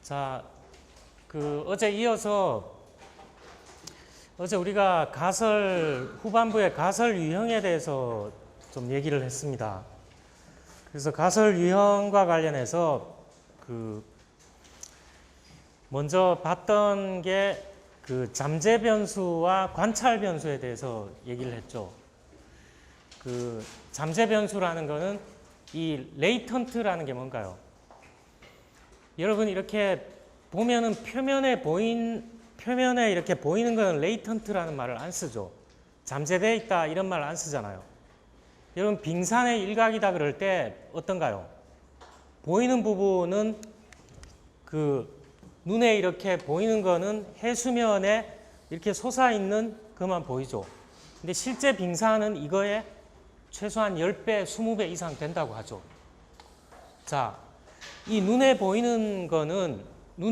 자, 어제 이어서 어제 우리가 후반부에 가설 유형에 대해서 좀 얘기를 했습니다. 그래서 가설 유형과 관련해서 먼저 봤던 게 잠재 변수와 관찰 변수에 대해서 얘기를 했죠. 잠재 변수라는 거는 이 레이턴트라는 게 뭔가요? 여러분 이렇게 보면은 표면에 이렇게 보이는 거는 레이턴트라는 말을 안 쓰죠. 잠재되어 있다 이런 말 안 쓰잖아요. 여러분 빙산의 일각이다 그럴 때 어떤가요? 보이는 부분은 눈에 이렇게 보이는 거는 해수면에 이렇게 솟아있는 그만 보이죠. 근데 실제 빙산은 이거에 최소한 10배, 20배 이상 된다고 하죠. 자, 이 눈에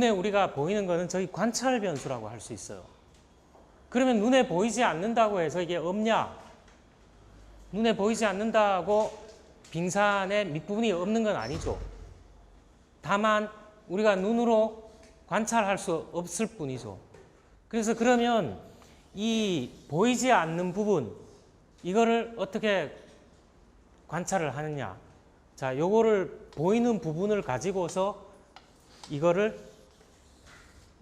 우리가 보이는 거는 저희 관찰 변수라고 할 수 있어요. 그러면 눈에 보이지 않는다고 해서 이게 없냐? 눈에 보이지 않는다고 빙산의 밑부분이 없는 건 아니죠. 다만 우리가 눈으로 관찰할 수 없을 뿐이죠. 그래서 그러면 이 보이지 않는 부분, 이거를 어떻게 관찰을 하느냐? 자, 요거를 보이는 부분을 가지고서 이거를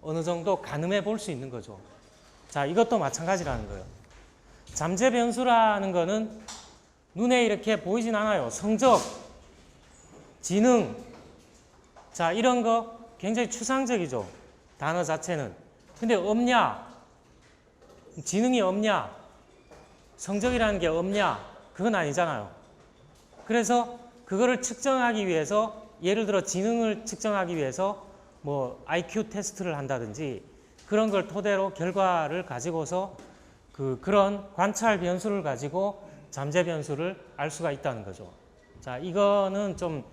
어느 정도 가늠해 볼 수 있는 거죠. 자, 이것도 마찬가지라는 거예요. 잠재 변수라는 거는 눈에 이렇게 보이진 않아요. 성적, 지능, 자, 이런 거 굉장히 추상적이죠. 단어 자체는. 근데 없냐? 지능이 없냐? 성적이라는 게 없냐? 그건 아니잖아요. 그래서 그거를 측정하기 위해서, 예를 들어 지능을 측정하기 위해서 뭐 IQ 테스트를 한다든지 그런 걸 토대로 결과를 가지고서 그런 관찰 변수를 가지고 잠재 변수를 알 수가 있다는 거죠. 자, 이거는 좀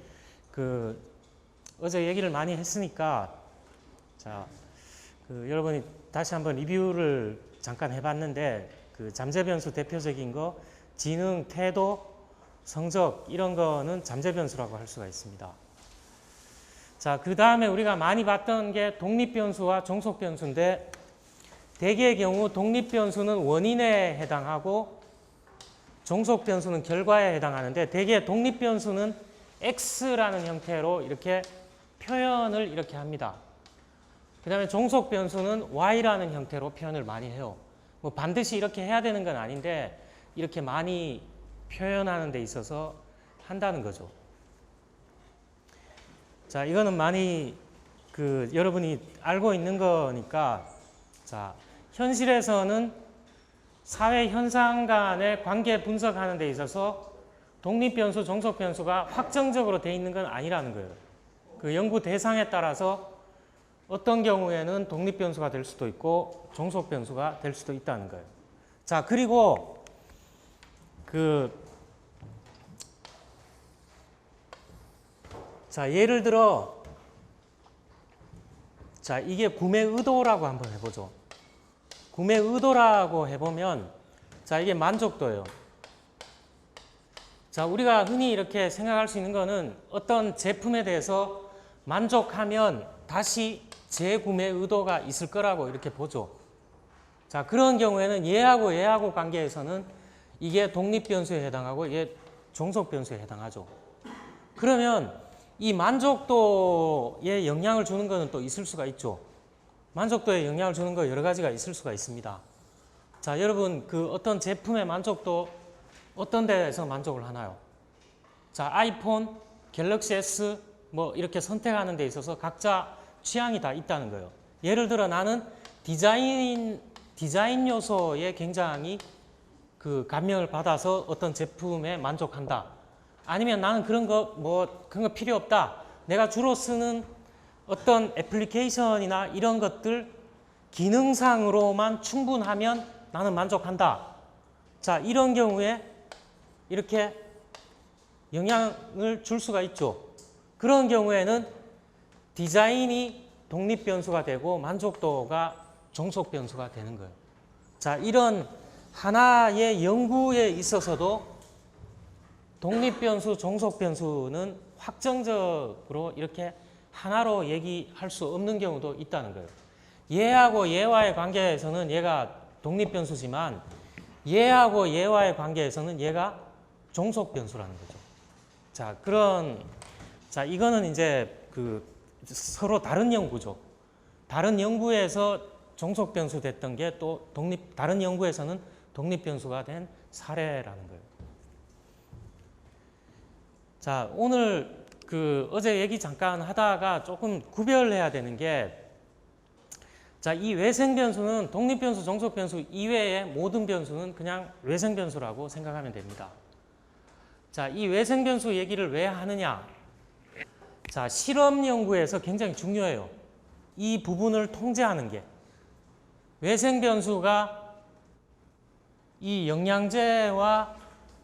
어제 얘기를 많이 했으니까 자, 여러분이 다시 한번 리뷰를 잠깐 해봤는데 잠재 변수 대표적인 거 지능, 태도, 성적 이런 거는 잠재 변수라고 할 수가 있습니다. 자, 그 다음에 우리가 많이 봤던 게 독립 변수와 종속 변수인데 대개의 경우 독립 변수는 원인에 해당하고 종속 변수는 결과에 해당하는데 대개 독립 변수는 X라는 형태로 이렇게 표현을 이렇게 합니다. 그 다음에 종속 변수는 Y라는 형태로 표현을 많이 해요. 뭐 반드시 이렇게 해야 되는 건 아닌데 이렇게 많이 표현하는 데 있어서 한다는 거죠. 자, 이거는 많이 여러분이 알고 있는 거니까 자, 현실에서는 사회 현상 간의 관계 분석하는 데 있어서 독립 변수, 종속 변수가 확정적으로 돼 있는 건 아니라는 거예요. 연구 대상에 따라서 어떤 경우에는 독립 변수가 될 수도 있고 종속 변수가 될 수도 있다는 거예요. 자, 그리고 자, 예를 들어 자, 이게 구매 의도라고 한번 해보죠. 구매 의도라고 해보면 자, 이게 만족도예요. 자, 우리가 흔히 이렇게 생각할 수 있는 거는 어떤 제품에 대해서 만족하면 다시 재구매 의도가 있을 거라고 이렇게 보죠. 자, 그런 경우에는 얘하고 관계에서는 이게 독립 변수에 해당하고 이게 종속 변수에 해당하죠. 그러면 이 만족도에 영향을 주는 거는 또 있을 수가 있죠. 만족도에 영향을 주는 거 여러 가지가 있을 수가 있습니다. 자, 여러분 어떤 제품의 만족도 어떤 데에서 만족을 하나요? 자, 아이폰, 갤럭시 S 뭐 이렇게 선택하는 데 있어서 각자 취향이 다 있다는 거예요. 예를 들어 나는 디자인 요소에 굉장히 감명을 받아서 어떤 제품에 만족한다. 아니면 나는 그런 거 필요 없다. 내가 주로 쓰는 어떤 애플리케이션이나 이런 것들 기능상으로만 충분하면 나는 만족한다. 자, 이런 경우에 이렇게 영향을 줄 수가 있죠. 그런 경우에는 디자인이 독립 변수가 되고 만족도가 종속 변수가 되는 거예요. 자, 이런 하나의 연구에 있어서도 독립변수, 종속변수는 확정적으로 이렇게 하나로 얘기할 수 없는 경우도 있다는 거예요. 얘하고 얘와의 관계에서는 얘가 독립변수지만 얘하고 얘와의 관계에서는 얘가 종속변수라는 거죠. 자, 이거는 이제 서로 다른 연구죠. 다른 연구에서 종속변수 됐던 게 또 다른 연구에서는 독립변수가 된 사례라는 거예요. 자, 오늘 어제 얘기 잠깐 하다가 조금 구별해야 되는 게, 자, 이 외생변수는 독립변수, 종속변수 이외의 모든 변수는 그냥 외생변수라고 생각하면 됩니다. 자, 이 외생변수 얘기를 왜 하느냐? 자, 실험 연구에서 굉장히 중요해요. 이 부분을 통제하는 게. 외생변수가 이 영양제와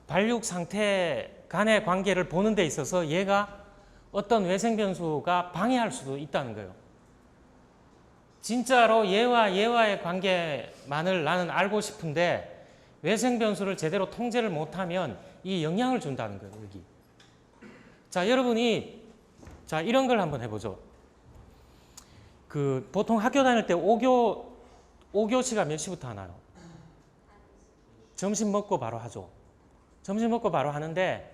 발육 상태 간의 관계를 보는 데 있어서 얘가 어떤 외생변수가 방해할 수도 있다는 거예요. 진짜로 얘와 얘와의 관계만을 나는 알고 싶은데 외생변수를 제대로 통제를 못하면 이 영향을 준다는 거예요, 여기. 자, 여러분이 자, 이런 걸 한번 해보죠. 보통 학교 다닐 때 5교시가 몇 시부터 하나요? 점심 먹고 바로 하죠. 점심 먹고 바로 하는데,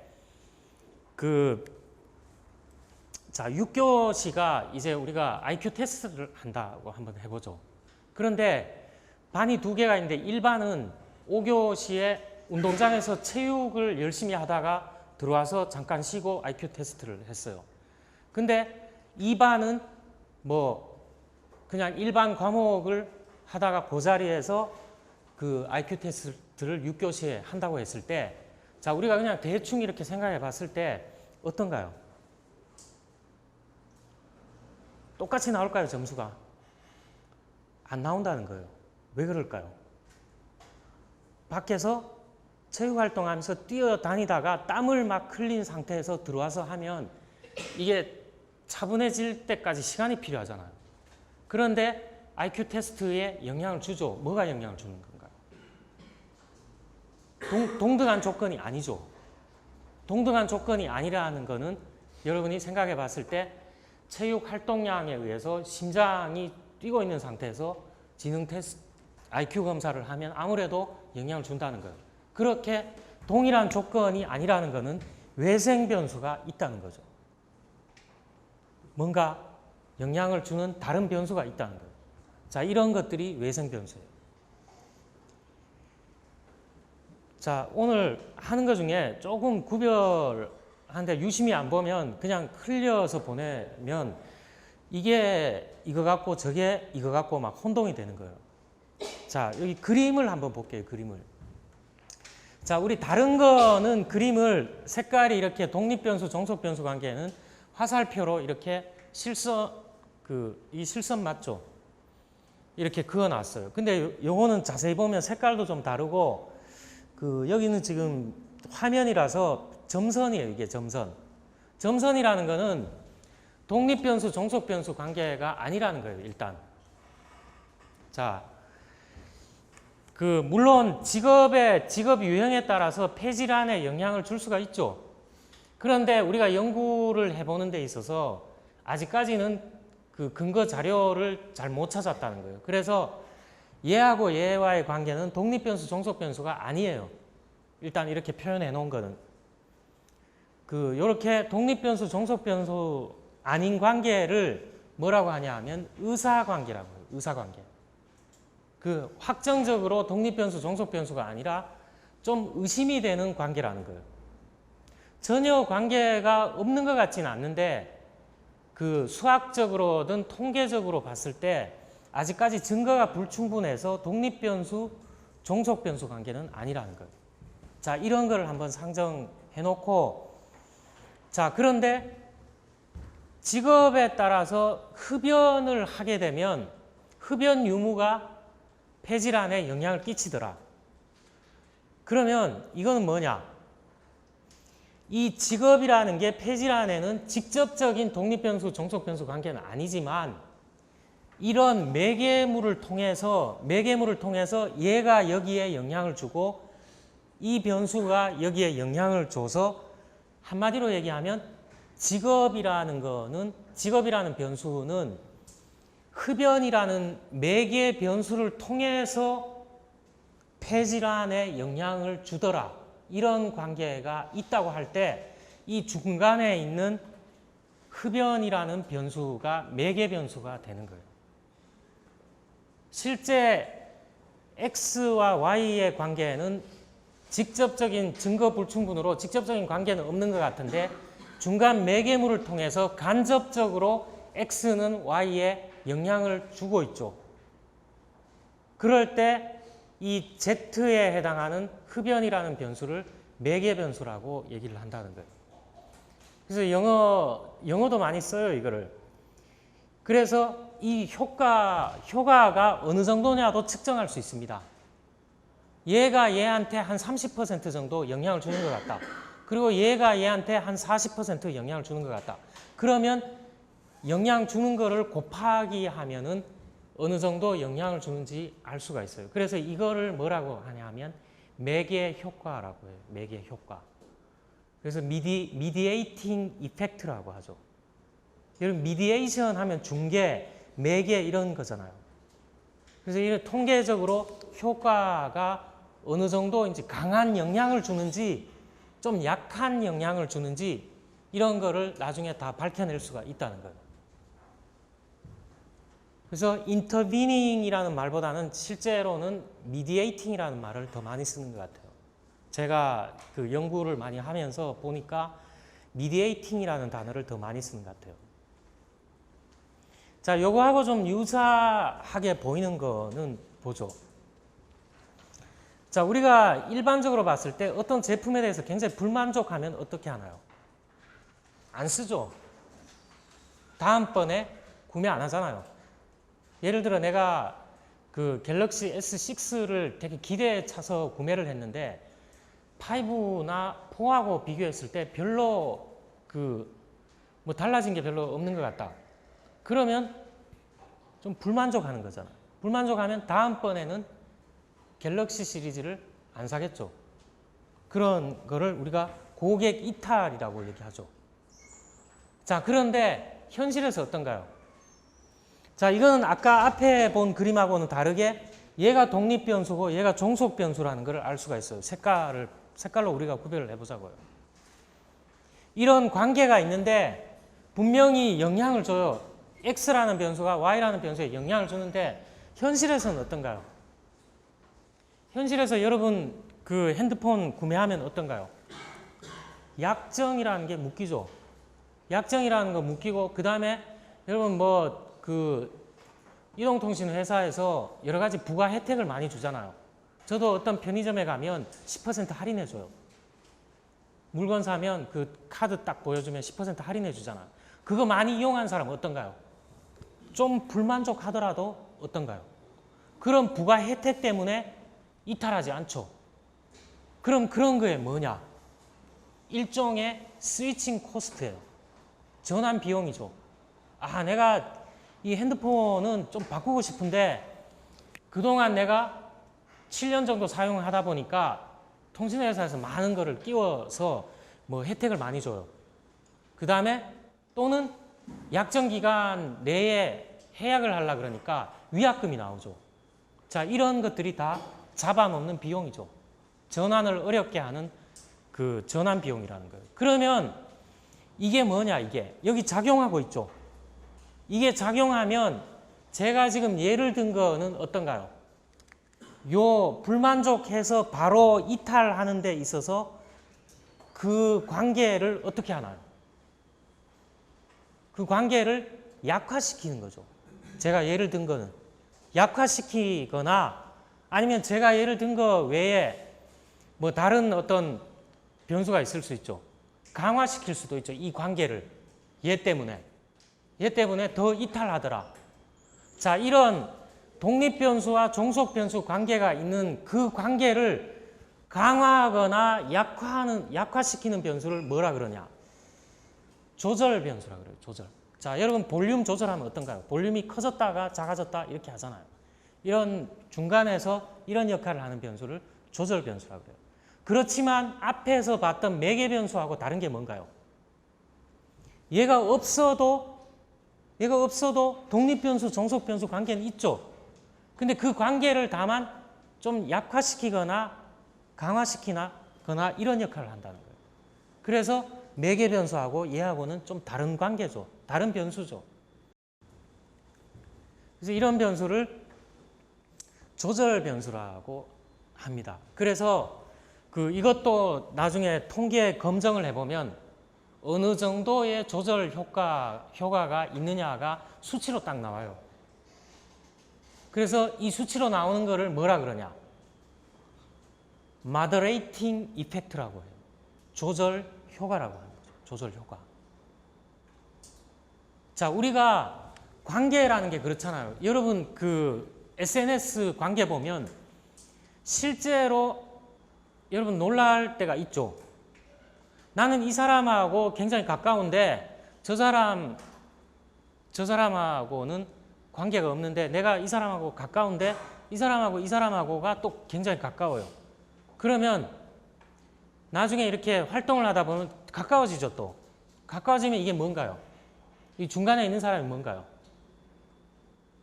자, 6교시가 이제 우리가 IQ 테스트를 한다고 한번 해보죠. 그런데 반이 2개가 있는데 1반은 5교시에 운동장에서 체육을 열심히 하다가 들어와서 잠깐 쉬고 IQ 테스트를 했어요. 근데 2반은 그냥 일반 과목을 하다가 그 자리에서 IQ 테스트를 6교시에 한다고 했을 때, 자, 우리가 그냥 대충 이렇게 생각해 봤을 때 어떤가요? 똑같이 나올까요, 점수가? 안 나온다는 거예요. 왜 그럴까요? 밖에서 체육활동하면서 뛰어다니다가 땀을 막 흘린 상태에서 들어와서 하면 이게 차분해질 때까지 시간이 필요하잖아요. 그런데 IQ 테스트에 영향을 주죠. 뭐가 영향을 주는 건가요? 동등한 조건이 아니죠. 동등한 조건이 아니라는 거는 여러분이 생각해 봤을 때 체육 활동량에 의해서 심장이 뛰고 있는 상태에서 지능 테스트, IQ 검사를 하면 아무래도 영향을 준다는 거예요. 그렇게 동일한 조건이 아니라는 거는 외생 변수가 있다는 거죠. 뭔가 영향을 주는 다른 변수가 있다는 거예요. 자, 이런 것들이 외생 변수예요. 자, 오늘 하는 것 중에 조금 구별하는데 유심히 안 보면 그냥 흘려서 보내면 이게 이거 같고 저게 이거 같고 막 혼동이 되는 거예요. 자, 여기 그림을 한번 볼게요. 그림을. 자, 우리 다른 거는 그림을 색깔이 이렇게 독립변수, 종속변수 관계는 화살표로 이렇게 이 실선 맞죠? 이렇게 그어놨어요. 근데 요거는 자세히 보면 색깔도 좀 다르고, 여기는 지금 화면이라서 점선이에요, 이게 점선. 점선이라는 거는 독립변수, 종속변수 관계가 아니라는 거예요, 일단. 자, 물론 직업 유형에 따라서 폐질환에 영향을 줄 수가 있죠. 그런데 우리가 연구를 해보는 데 있어서 아직까지는 근거 자료를 잘 못 찾았다는 거예요. 그래서 얘하고 얘와의 관계는 독립변수, 종속변수가 아니에요. 일단 이렇게 표현해 놓은 거는. 요렇게 독립변수, 종속변수 아닌 관계를 뭐라고 하냐 하면 의사관계라고 해요. 의사관계. 확정적으로 독립변수, 종속변수가 아니라 좀 의심이 되는 관계라는 거예요. 전혀 관계가 없는 것 같지는 않는데 수학적으로든 통계적으로 봤을 때 아직까지 증거가 불충분해서 독립변수, 종속변수 관계는 아니라는 거예요. 자, 이런 거를 한번 상정해 놓고, 자, 그런데 직업에 따라서 흡연을 하게 되면 흡연 유무가 폐질환에 영향을 끼치더라. 그러면 이거는 뭐냐? 이 직업이라는 게 폐질환에는 직접적인 독립변수, 종속변수 관계는 아니지만 이런 매개물을 통해서 얘가 여기에 영향을 주고 이 변수가 여기에 영향을 줘서 한마디로 얘기하면 직업이라는 변수는 흡연이라는 매개 변수를 통해서 폐질환에 영향을 주더라. 이런 관계가 있다고 할 때 이 중간에 있는 흡연이라는 변수가 매개 변수가 되는 거예요. 실제 X와 Y의 관계는 직접적인 증거 불충분으로 직접적인 관계는 없는 것 같은데 중간 매개물을 통해서 간접적으로 X는 Y에 영향을 주고 있죠. 그럴 때 이 Z에 해당하는 흡연이라는 변수를 매개 변수라고 얘기를 한다는 거예요. 그래서 영어도 많이 써요, 이거를. 그래서 이 효과가 어느 정도냐도 측정할 수 있습니다. 얘가 얘한테 한 30% 정도 영향을 주는 것 같다. 그리고 얘가 얘한테 한 40% 영향을 주는 것 같다. 그러면 영향 주는 거를 곱하기 하면은 어느 정도 영향을 주는지 알 수가 있어요. 그래서 이거를 뭐라고 하냐면 매개 효과라고 해요. 매개 효과. 그래서 미디에이팅 이펙트라고 하죠. 여러분 미디에이션 하면 중개, 매개 이런 거잖아요. 그래서 이런 통계적으로 효과가 어느 정도 이제 강한 영향을 주는지 좀 약한 영향을 주는지 이런 거를 나중에 다 밝혀낼 수가 있다는 거예요. 그래서 intervening이라는 말보다는 실제로는 mediating이라는 말을 더 많이 쓰는 것 같아요. 제가 그 연구를 많이 하면서 보니까 mediating이라는 단어를 더 많이 쓰는 것 같아요. 자, 요거하고 좀 유사하게 보이는 거는 보죠. 자, 우리가 일반적으로 봤을 때 어떤 제품에 대해서 굉장히 불만족하면 어떻게 하나요? 안 쓰죠. 다음번에 구매 안 하잖아요. 예를 들어 내가 그 갤럭시 S6를 되게 기대에 차서 구매를 했는데 5나 4하고 비교했을 때 별로 뭐 달라진 게 별로 없는 것 같다. 그러면 좀 불만족하는 거잖아. 불만족하면 다음번에는 갤럭시 시리즈를 안 사겠죠. 그런 거를 우리가 고객 이탈이라고 얘기하죠. 자, 그런데 현실에서 어떤가요? 자, 이거는 아까 앞에 본 그림하고는 다르게 얘가 독립변수고 얘가 종속변수라는 걸 알 수가 있어요. 색깔로 우리가 구별을 해보자고요. 이런 관계가 있는데 분명히 영향을 줘요. X라는 변수가 Y라는 변수에 영향을 주는데 현실에서는 어떤가요? 현실에서 여러분 그 핸드폰 구매하면 어떤가요? 약정이라는 게 묶이죠. 약정이라는 거 묶이고 그 다음에 여러분 뭐 그 이동통신 회사에서 여러 가지 부가 혜택을 많이 주잖아요. 저도 어떤 편의점에 가면 10% 할인해 줘요. 물건 사면 그 카드 딱 보여주면 10% 할인해 주잖아요. 그거 많이 이용한 사람은 어떤가요? 좀 불만족하더라도 어떤가요? 그런 부가 혜택 때문에 이탈하지 않죠. 그럼 그런 거에 뭐냐? 일종의 스위칭 코스트예요. 전환 비용이죠. 아, 내가 이 핸드폰은 좀 바꾸고 싶은데 그동안 내가 7년 정도 사용하다 보니까 통신회사에서 많은 거를 끼워서 뭐 혜택을 많이 줘요. 그 다음에 또는 약정 기간 내에 해약을 하려고 그러니까 위약금이 나오죠. 자, 이런 것들이 다 잡아먹는 비용이죠. 전환을 어렵게 하는 그 전환 비용이라는 거예요. 그러면 이게 뭐냐, 이게. 여기 작용하고 있죠. 이게 작용하면 제가 지금 예를 든 거는 어떤가요? 요 불만족해서 바로 이탈하는 데 있어서 그 관계를 어떻게 하나요? 그 관계를 약화시키는 거죠. 제가 예를 든 거는 약화시키거나 아니면 제가 예를 든 거 외에 뭐 다른 어떤 변수가 있을 수 있죠. 강화시킬 수도 있죠. 이 관계를 얘 때문에 더 이탈하더라. 자, 이런 독립변수와 종속변수 관계가 있는 그 관계를 강화하거나 약화시키는 변수를 뭐라 그러냐? 조절 변수라 그래요. 조절. 자, 여러분 볼륨 조절하면 어떤가요? 볼륨이 커졌다가 작아졌다 이렇게 하잖아요. 이런 중간에서 이런 역할을 하는 변수를 조절 변수라 그래요. 그렇지만 앞에서 봤던 매개 변수하고 다른 게 뭔가요? 얘가 없어도 독립 변수, 종속 변수 관계는 있죠. 근데 그 관계를 다만 좀 약화시키거나 강화시키거나 이런 역할을 한다는 거예요. 그래서 매개 변수하고 얘하고는 좀 다른 관계죠. 다른 변수죠. 그래서 이런 변수를 조절 변수라고 합니다. 그래서 이것도 나중에 통계 검증을 해보면 어느 정도의 조절 효과가 있느냐가 수치로 딱 나와요. 그래서 이 수치로 나오는 거를 뭐라 그러냐? moderating effect라고 해요. 조절 효과라고 하는 거죠. 조절 효과. 자, 우리가 관계라는 게 그렇잖아요. 여러분 SNS 관계 보면 실제로 여러분 놀랄 때가 있죠. 나는 이 사람하고 굉장히 가까운데 저 사람하고는 관계가 없는데 내가 이 사람하고 가까운데 이 사람하고가 또 굉장히 가까워요. 그러면 나중에 이렇게 활동을 하다 보면 가까워지죠. 또 가까워지면 이게 뭔가요? 이 중간에 있는 사람이 뭔가요?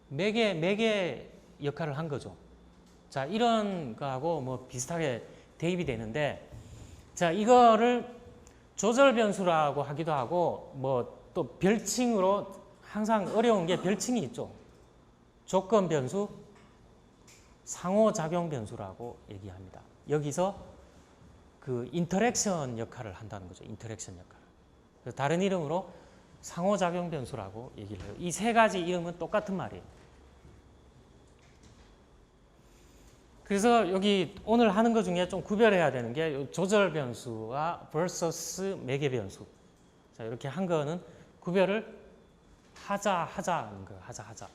매개 역할을 한 거죠. 자, 이런 거하고 뭐 비슷하게 대입이 되는데, 자, 이거를 조절 변수라고 하기도 하고 뭐 또 별칭으로 항상 어려운 게 별칭이 있죠. 조건 변수, 상호작용 변수라고 얘기합니다. 여기서 인터랙션 역할을 한다는 거죠. 인터랙션 역할. 그래서 다른 이름으로 상호작용 변수라고 얘기를 해요. 이 세 가지 이름은 똑같은 말이에요. 그래서 여기 오늘 하는 것 중에 좀 구별해야 되는 게 조절 변수와 vs 매개 변수. 자, 이렇게 한 거는 구별을 하자는 거예요. 하자. 자,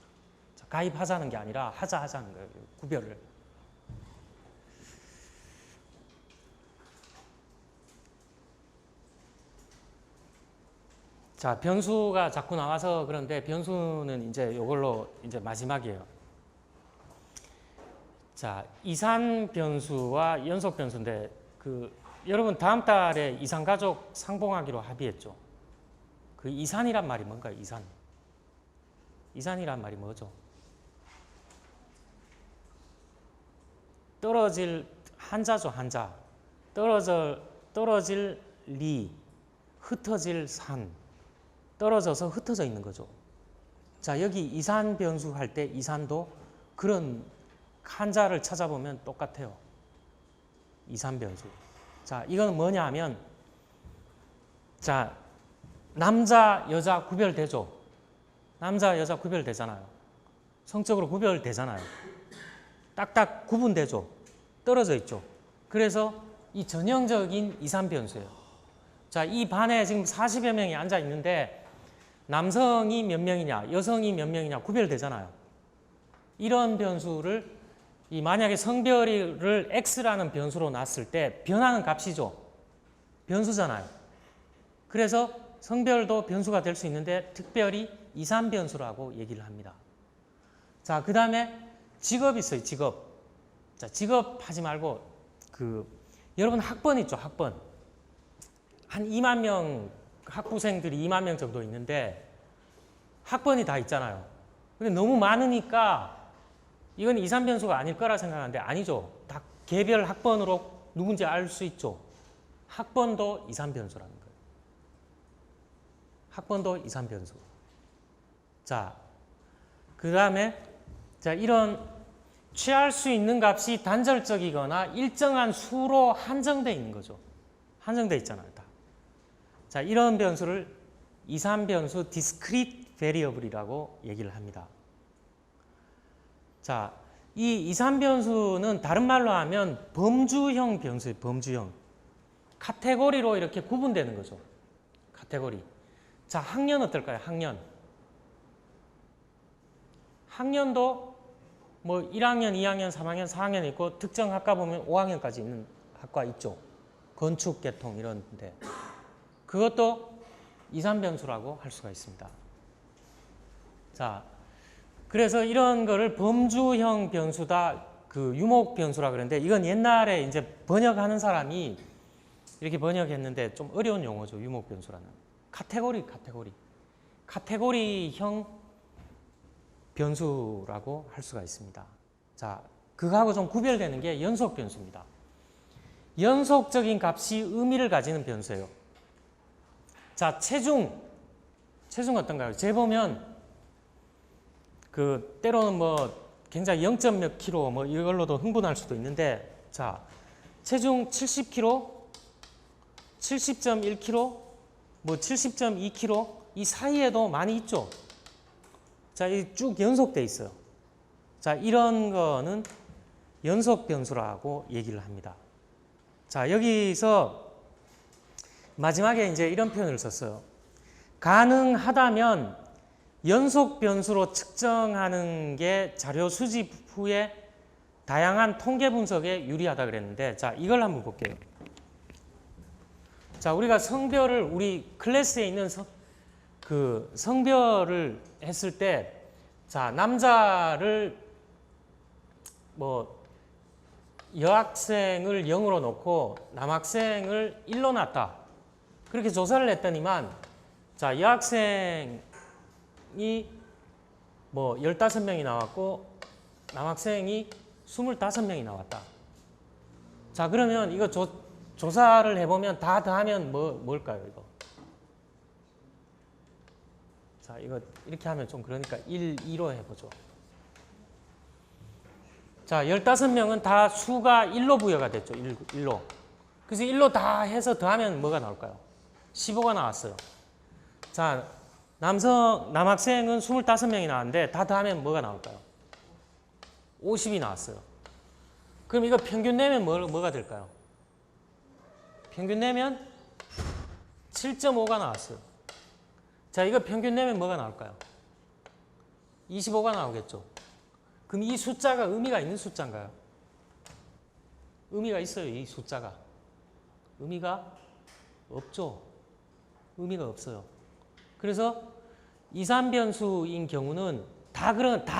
가입하자는 게 아니라 하자는 거예요. 구별을. 자, 변수가 자꾸 나와서 그런데 변수는 이제 이걸로 이제 마지막이에요. 자, 이산 변수와 연속 변수인데 여러분 다음 달에 이산가족 상봉하기로 합의했죠. 이산이란 말이 뭔가요? 이산이란 말이 뭐죠? 떨어질 한자죠, 한자. 떨어질 리, 흩어질 산. 떨어져서 흩어져 있는 거죠. 자, 여기 이산 변수 할 때 이산도 그런 한자를 찾아보면 똑같아요. 이산 변수. 자, 이건 뭐냐 하면, 자, 남자, 여자 구별되죠? 남자, 여자 구별되잖아요. 성적으로 구별되잖아요. 딱딱 구분되죠? 떨어져 있죠? 그래서 이 전형적인 이산 변수예요. 자, 이 반에 지금 40여 명이 앉아 있는데 남성이 몇 명이냐, 여성이 몇 명이냐 구별되잖아요. 이런 변수를 만약에 성별을 x라는 변수로 놨을 때 변하는 값이죠. 변수잖아요. 그래서 성별도 변수가 될 수 있는데 특별히 이산 변수라고 얘기를 합니다. 자, 그 다음에 직업이 있어요. 직업. 자, 직업 하지 말고 여러분 학번 있죠. 학번. 한 2만 명 학부생들이 2만 명 정도 있는데 학번이 다 있잖아요. 근데 너무 많으니까 이건 이산 변수가 아닐 거라 생각하는데 아니죠. 다 개별 학번으로 누군지 알 수 있죠. 학번도 이산 변수라는 거예요. 학번도 이산 변수. 자, 그 다음에 자, 이런 취할 수 있는 값이 단절적이거나 일정한 수로 한정되어 있는 거죠. 한정되어 있잖아요. 다. 자, 이런 변수를 이산 변수 discrete variable이라고 얘기를 합니다. 자, 이 이산 변수는 다른 말로 하면 범주형 변수예요. 범주형. 카테고리로 이렇게 구분되는 거죠. 카테고리. 자, 학년 어떨까요? 학년. 학년도 뭐 1학년, 2학년, 3학년, 4학년 있고 특정 학과 보면 5학년까지 있는 학과 있죠. 건축, 계통 이런데. 그것도 이산 변수라고 할 수가 있습니다. 자, 그래서 이런 거를 범주형 변수다, 그 유목 변수라 그러는데 이건 옛날에 이제 번역하는 사람이 이렇게 번역했는데 좀 어려운 용어죠. 유목 변수라는. 카테고리형 변수라고 할 수가 있습니다. 자, 그거하고 좀 구별되는 게 연속 변수입니다. 연속적인 값이 의미를 가지는 변수예요. 자, 체중 어떤가요? 재보면 그 때로는 뭐 굉장히 0. 몇 킬로 뭐 이걸로도 흥분할 수도 있는데, 자, 체중 70kg, 70.1kg, 뭐 70.2kg 이 사이에도 많이 있죠. 자, 이 쭉 연속돼 있어요. 자, 이런 거는 연속 변수라고 얘기를 합니다. 자, 여기서 마지막에 이제 이런 표현을 썼어요. 가능하다면 연속 변수로 측정하는 게 자료 수집 후에 다양한 통계 분석에 유리하다 그랬는데, 자, 이걸 한번 볼게요. 자, 우리가 성별을 우리 클래스에 있는 성별을 했을 때, 자, 남자를 뭐 여학생을 0으로 놓고 남학생을 1로 놨다. 그렇게 조사를 했더니만, 자, 여학생이 뭐 15명이 나왔고 남학생이 25명이 나왔다. 자, 그러면 이거 조사를 해보면 다 더하면 뭘까요, 이거? 자, 이거 이렇게 하면 좀 그러니까 1, 2로 해보죠. 자, 15명은 다 수가 1로 부여가 됐죠. 1로. 그래서 1로 다 해서 더하면 뭐가 나올까요? 15가 나왔어요. 자, 남학생은 25명이 나왔는데 다 더하면 뭐가 나올까요? 50이 나왔어요. 그럼 이거 평균 내면 뭐가 될까요? 평균 내면 7.5가 나왔어요. 자, 이거 평균 내면 뭐가 나올까요? 25가 나오겠죠. 그럼 이 숫자가 의미가 있는 숫자인가요? 의미가 있어요, 이 숫자가. 의미가 없죠. 의미가 없어요. 그래서 2, 3변수인 경우는 다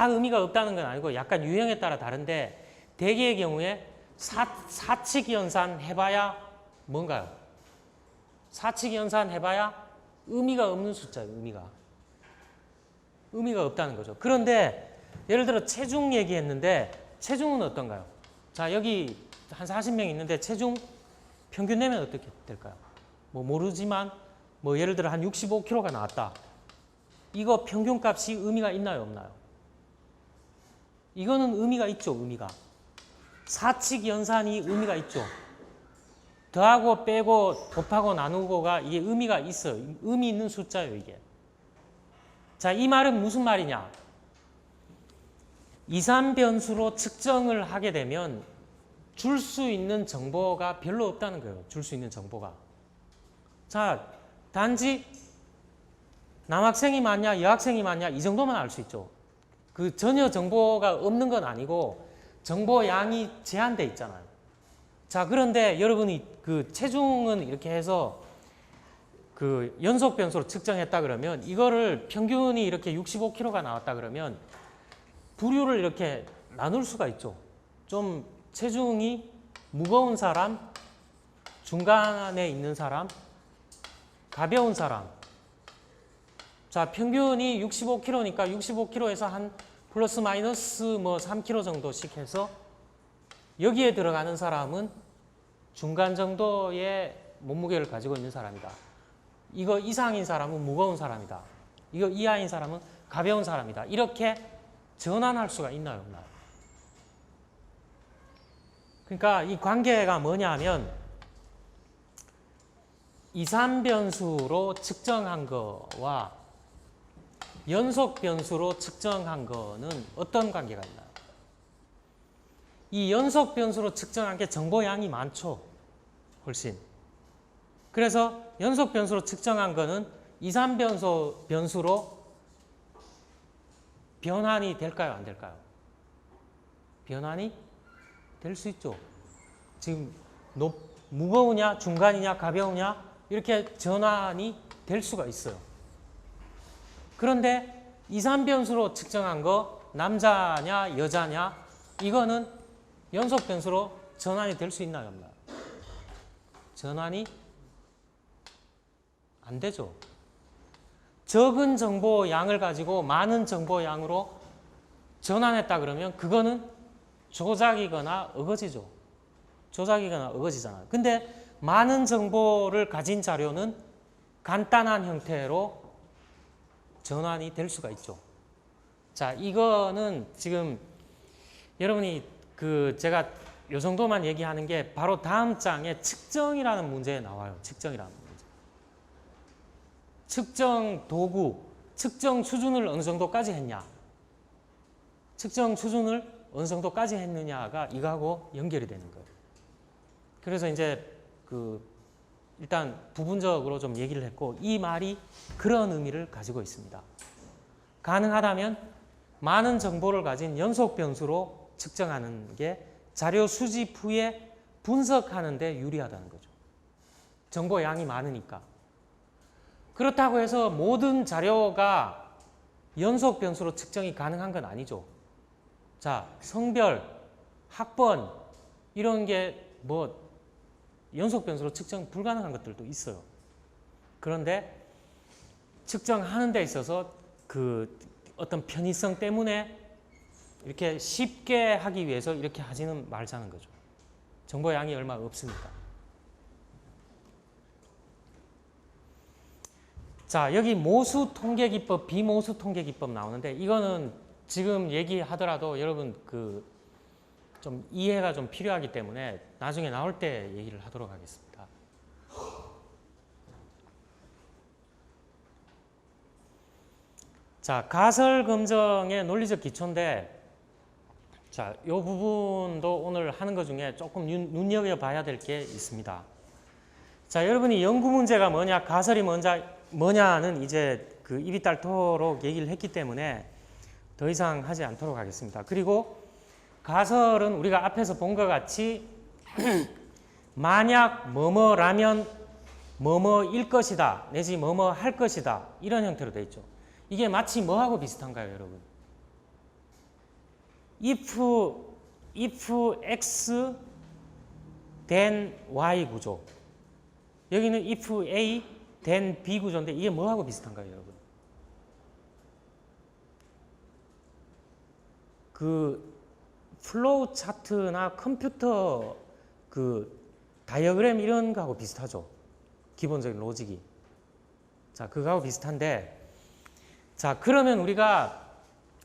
의미가 없다는 건 아니고 약간 유형에 따라 다른데, 대개의 경우에 사칙 연산 해봐야 뭔가요? 사칙 연산 해봐야 의미가 없는 숫자예요. 의미가 없다는 거죠. 그런데 예를 들어 체중 얘기했는데 체중은 어떤가요? 자, 여기 한 40명 있는데 체중 평균 내면 어떻게 될까요? 뭐 모르지만 뭐 예를 들어 한 65kg가 나왔다. 이거 평균값이 의미가 있나요, 없나요? 이거는 의미가 있죠, 의미가. 사칙 연산이 의미가 있죠. 더하고 빼고 곱하고 나누고가 이게 의미가 있어요. 의미 있는 숫자예요, 이게. 자, 이 말은 무슨 말이냐? 2, 3변수로 측정을 하게 되면 줄 수 있는 정보가 별로 없다는 거예요. 줄 수 있는 정보가. 자, 단지 남학생이 맞냐 여학생이 맞냐 이 정도만 알 수 있죠. 그 전혀 정보가 없는 건 아니고 정보 양이 제한돼 있잖아요. 자, 그런데 여러분이 그 체중은 이렇게 해서 그 연속 변수로 측정했다 그러면 이거를 평균이 이렇게 65kg가 나왔다 그러면 부류를 이렇게 나눌 수가 있죠. 좀 체중이 무거운 사람, 중간에 있는 사람, 가벼운 사람. 자, 평균이 65kg니까 65kg에서 한 플러스 마이너스 뭐 3kg 정도씩 해서 여기에 들어가는 사람은 중간 정도의 몸무게를 가지고 있는 사람이다. 이거 이상인 사람은 무거운 사람이다. 이거 이하인 사람은 가벼운 사람이다. 이렇게 전환할 수가 있나요, 없나요? 그러니까 이 관계가 뭐냐 하면 2, 3변수로 측정한 거와 연속 변수로 측정한 거는 어떤 관계가 있나요? 이 연속 변수로 측정한 게 정보 양이 많죠. 훨씬. 그래서 연속 변수로 측정한 거는 2, 3변수로 변환이 될까요? 안 될까요? 변환이 될 수 있죠. 지금 무거우냐, 중간이냐, 가벼우냐 이렇게 전환이 될 수가 있어요. 그런데 2, 3변수로 측정한 거 남자냐, 여자냐 이거는 연속 변수로 전환이 될 수 있나요? 없나요? 전환이 안 되죠. 적은 정보 양을 가지고 많은 정보 양으로 전환했다 그러면 그거는 조작이거나 어거지죠. 조작이거나 어거지잖아요. 근데 많은 정보를 가진 자료는 간단한 형태로 전환이 될 수가 있죠. 자, 이거는 지금 여러분이 제가 요 정도만 얘기하는 게 바로 다음 장에 측정이라는 문제에 나와요. 측정이라는 문제. 측정 도구, 측정 수준을 어느 정도까지 했냐. 측정 수준을 어느 정도까지 했느냐가 이거하고 연결이 되는 거예요. 그래서 이제 일단 부분적으로 좀 얘기를 했고 이 말이 그런 의미를 가지고 있습니다. 가능하다면 많은 정보를 가진 연속 변수로 측정하는 게 자료 수집 후에 분석하는 데 유리하다는 거죠. 정보 양이 많으니까. 그렇다고 해서 모든 자료가 연속 변수로 측정이 가능한 건 아니죠. 자, 성별, 학번 이런 게 연속 변수로 측정 불가능한 것들도 있어요. 그런데 측정하는 데 있어서 어떤 편의성 때문에 이렇게 쉽게 하기 위해서 이렇게 하지는 말자는 거죠. 정보 양이 얼마 없으니까. 자, 여기 모수 통계 기법, 비모수 통계 기법 나오는데 이거는 지금 얘기하더라도 여러분 좀 이해가 좀 필요하기 때문에 나중에 나올 때 얘기를 하도록 하겠습니다. 자, 가설 검정의 논리적 기초인데 자, 이 부분도 오늘 하는 것 중에 조금 눈여겨봐야 될 게 있습니다. 자, 여러분이 연구 문제가 뭐냐, 가설이 뭐냐는 이제 입이 닳도록 얘기를 했기 때문에 더 이상 하지 않도록 하겠습니다. 그리고 가설은 우리가 앞에서 본 것 같이 만약 뭐뭐라면 뭐뭐일 것이다 내지 뭐뭐 할 것이다 이런 형태로 되어 있죠. 이게 마치 뭐하고 비슷한가요, 여러분? if x then y 구조. 여기는 if a then b 구조인데 이게 뭐하고 비슷한가요, 여러분? 플로우 차트나 컴퓨터 다이어그램 이런 거하고 비슷하죠. 기본적인 로직이. 자, 그거하고 비슷한데 자, 그러면 우리가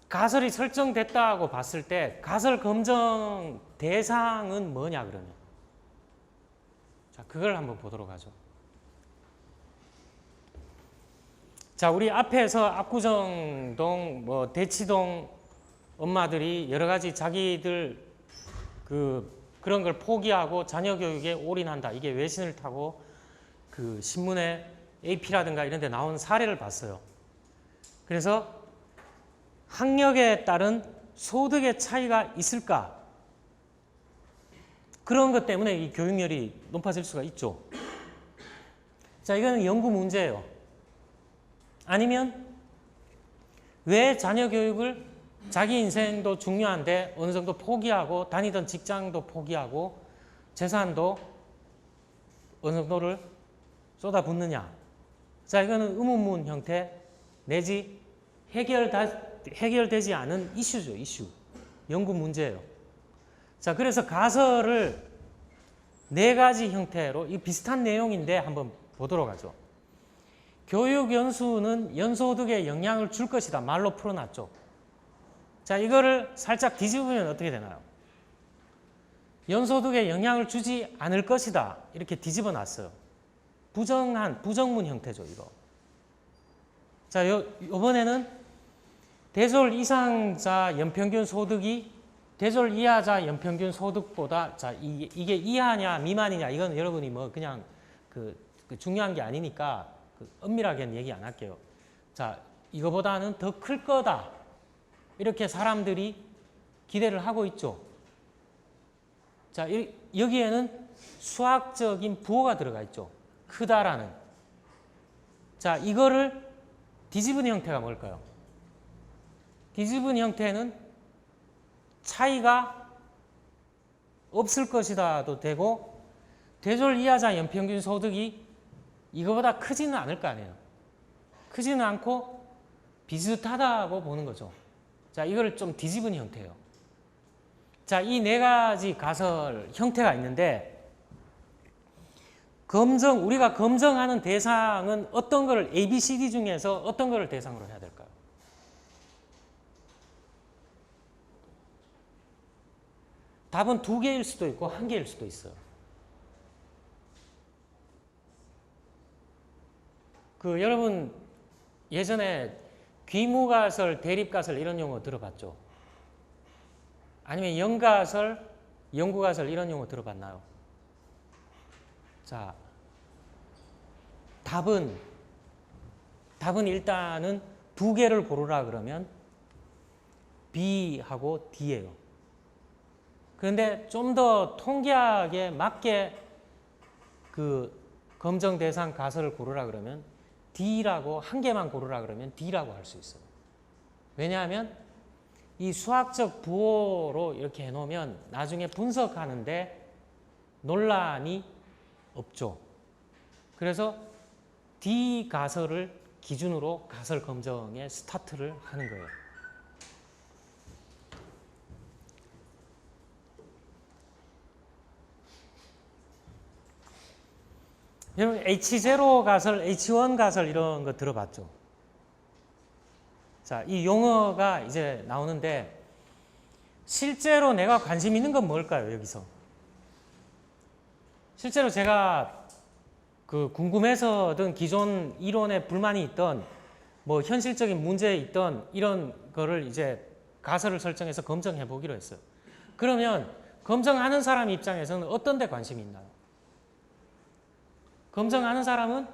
가설이 설정됐다고 봤을 때 가설 검정 대상은 뭐냐 그러면. 자, 그걸 한번 보도록 하죠. 자, 우리 앞에서 압구정동, 대치동 엄마들이 여러 가지 자기들 그런 걸 포기하고 자녀 교육에 올인한다. 이게 외신을 타고 신문에 AP라든가 이런 데 나온 사례를 봤어요. 그래서 학력에 따른 소득의 차이가 있을까? 그런 것 때문에 이 교육열이 높아질 수가 있죠. 자, 이거는 연구 문제예요. 아니면 왜 자녀 교육을 자기 인생도 중요한데 어느 정도 포기하고 다니던 직장도 포기하고 재산도 어느 정도를 쏟아붓느냐. 자, 이거는 의문문 형태 내지 해결되지 않은 이슈죠, 이슈. 연구 문제예요. 자, 그래서 가설을 4가지 형태로 이 비슷한 내용인데 한번 보도록 하죠. 교육 연수는 연소득에 영향을 줄 것이다. 말로 풀어놨죠. 자, 이거를 살짝 뒤집으면 어떻게 되나요? 연소득에 영향을 주지 않을 것이다. 이렇게 뒤집어 놨어요. 부정문 형태죠, 이거. 자, 이번에는 대졸 이상자 연평균 소득이 대졸 이하자 연평균 소득보다 자, 이게 이하냐 미만이냐 이건 여러분이 그냥 중요한 게 아니니까 엄밀하게는 얘기 안 할게요. 자, 이거보다는 더 클 거다. 이렇게 사람들이 기대를 하고 있죠. 자, 여기에는 수학적인 부호가 들어가 있죠. 크다라는. 자, 이거를 뒤집은 형태가 뭘까요? 뒤집은 형태는 차이가 없을 것이다도 되고 대졸 이하자 연평균 소득이 이거보다 크지는 않을 거 아니에요. 크지는 않고 비슷하다고 보는 거죠. 자, 이걸 좀 뒤집은 형태예요. 자, 이 네 가지 가설 형태가 있는데 우리가 검증하는 대상은 어떤 거를 A, B, C, D 중에서 어떤 거를 대상으로 해야 될까요? 답은 2개일 수도 있고 1개일 수도 있어요. 여러분 예전에 귀무가설, 대립가설 이런 용어 들어봤죠? 아니면 연가설, 연구가설 이런 용어 들어봤나요? 자, 답은 일단은 2개를 고르라 그러면 B하고 D예요. 그런데 좀 더 통계학에 맞게 검증 대상 가설을 고르라 그러면 D라고, 한 개만 고르라 그러면 D라고 할 수 있어요. 왜냐하면 이 수학적 부호로 이렇게 해놓으면 나중에 분석하는데 논란이 없죠. 그래서 D 가설을 기준으로 가설 검증의 스타트를 하는 거예요. 여러분 H0 가설, H1 가설 이런 거 들어봤죠? 자, 이 용어가 이제 나오는데 실제로 내가 관심 있는 건 뭘까요? 여기서 실제로 제가 궁금해서든 기존 이론에 불만이 있던 뭐 현실적인 문제 있던 이런 거를 이제 가설을 설정해서 검증해 보기로 했어요. 그러면 검증하는 사람 입장에서는 어떤 데 관심이 있나요? 검증하는 사람은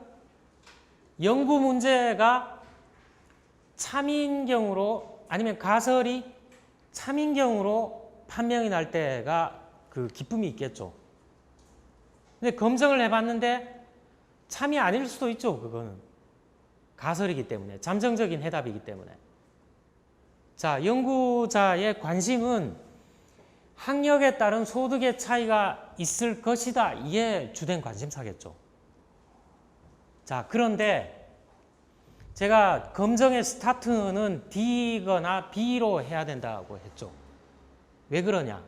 연구 문제가 참인경우로 아니면 가설이 참인경우로 판명이 날 때가 기쁨이 있겠죠. 근데 검증을 해봤는데 참이 아닐 수도 있죠. 그거는 가설이기 때문에, 잠정적인 해답이기 때문에. 자, 연구자의 관심은 학력에 따른 소득의 차이가 있을 것이다. 이게 주된 관심사겠죠. 자, 그런데 제가 검증의 스타트는 D거나 B로 해야 된다고 했죠. 왜 그러냐?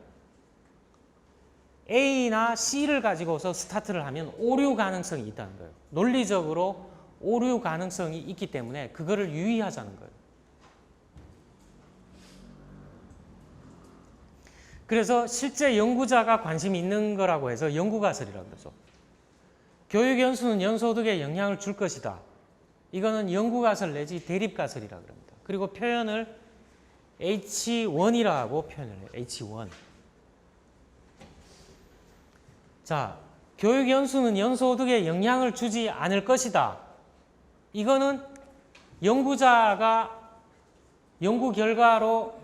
A나 C를 가지고서 스타트를 하면 오류 가능성이 있다는 거예요. 논리적으로 오류 가능성이 있기 때문에 그거를 유의하자는 거예요. 그래서 실제 연구자가 관심이 있는 거라고 해서 연구가설이라고 그러죠. 교육연수는 연소득에 영향을 줄 것이다. 이거는 연구가설 내지 대립가설이라고 합니다. 그리고 표현을 H1이라고 표현을 해요. H1. 자, 교육연수는 연소득에 영향을 주지 않을 것이다. 이거는 연구자가 연구 결과로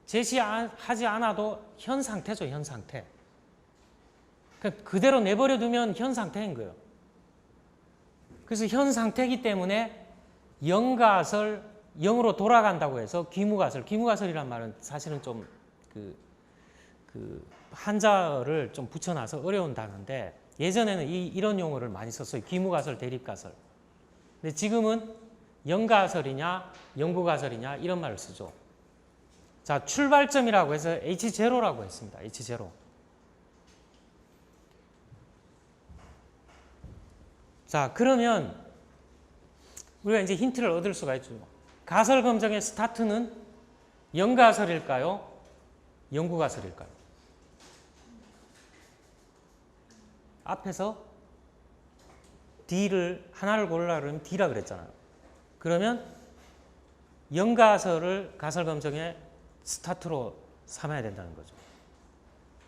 제시하지 않아도 현 상태죠. 현 상태. 그대로 내버려 두면 현 상태인 거예요. 그래서 현 상태이기 때문에 영가설, 영으로 돌아간다고 해서 귀무가설이란 말은 사실은 좀 한자어를 좀 붙여놔서 어려운 단어인데 예전에는 이런 용어를 많이 썼어요. 귀무가설, 대립가설. 근데 지금은 영가설이냐, 연구가설이냐 이런 말을 쓰죠. 자, 출발점이라고 해서 H0라고 했습니다. H0. 자, 그러면 우리가 이제 힌트를 얻을 수가 있죠. 가설 검증의 스타트는 영가설일까요? 연구가설일까요? 앞에서 하나를 고르라 그러면 D라 그랬잖아요. 그러면 영가설을 가설 검증의 스타트로 삼아야 된다는 거죠.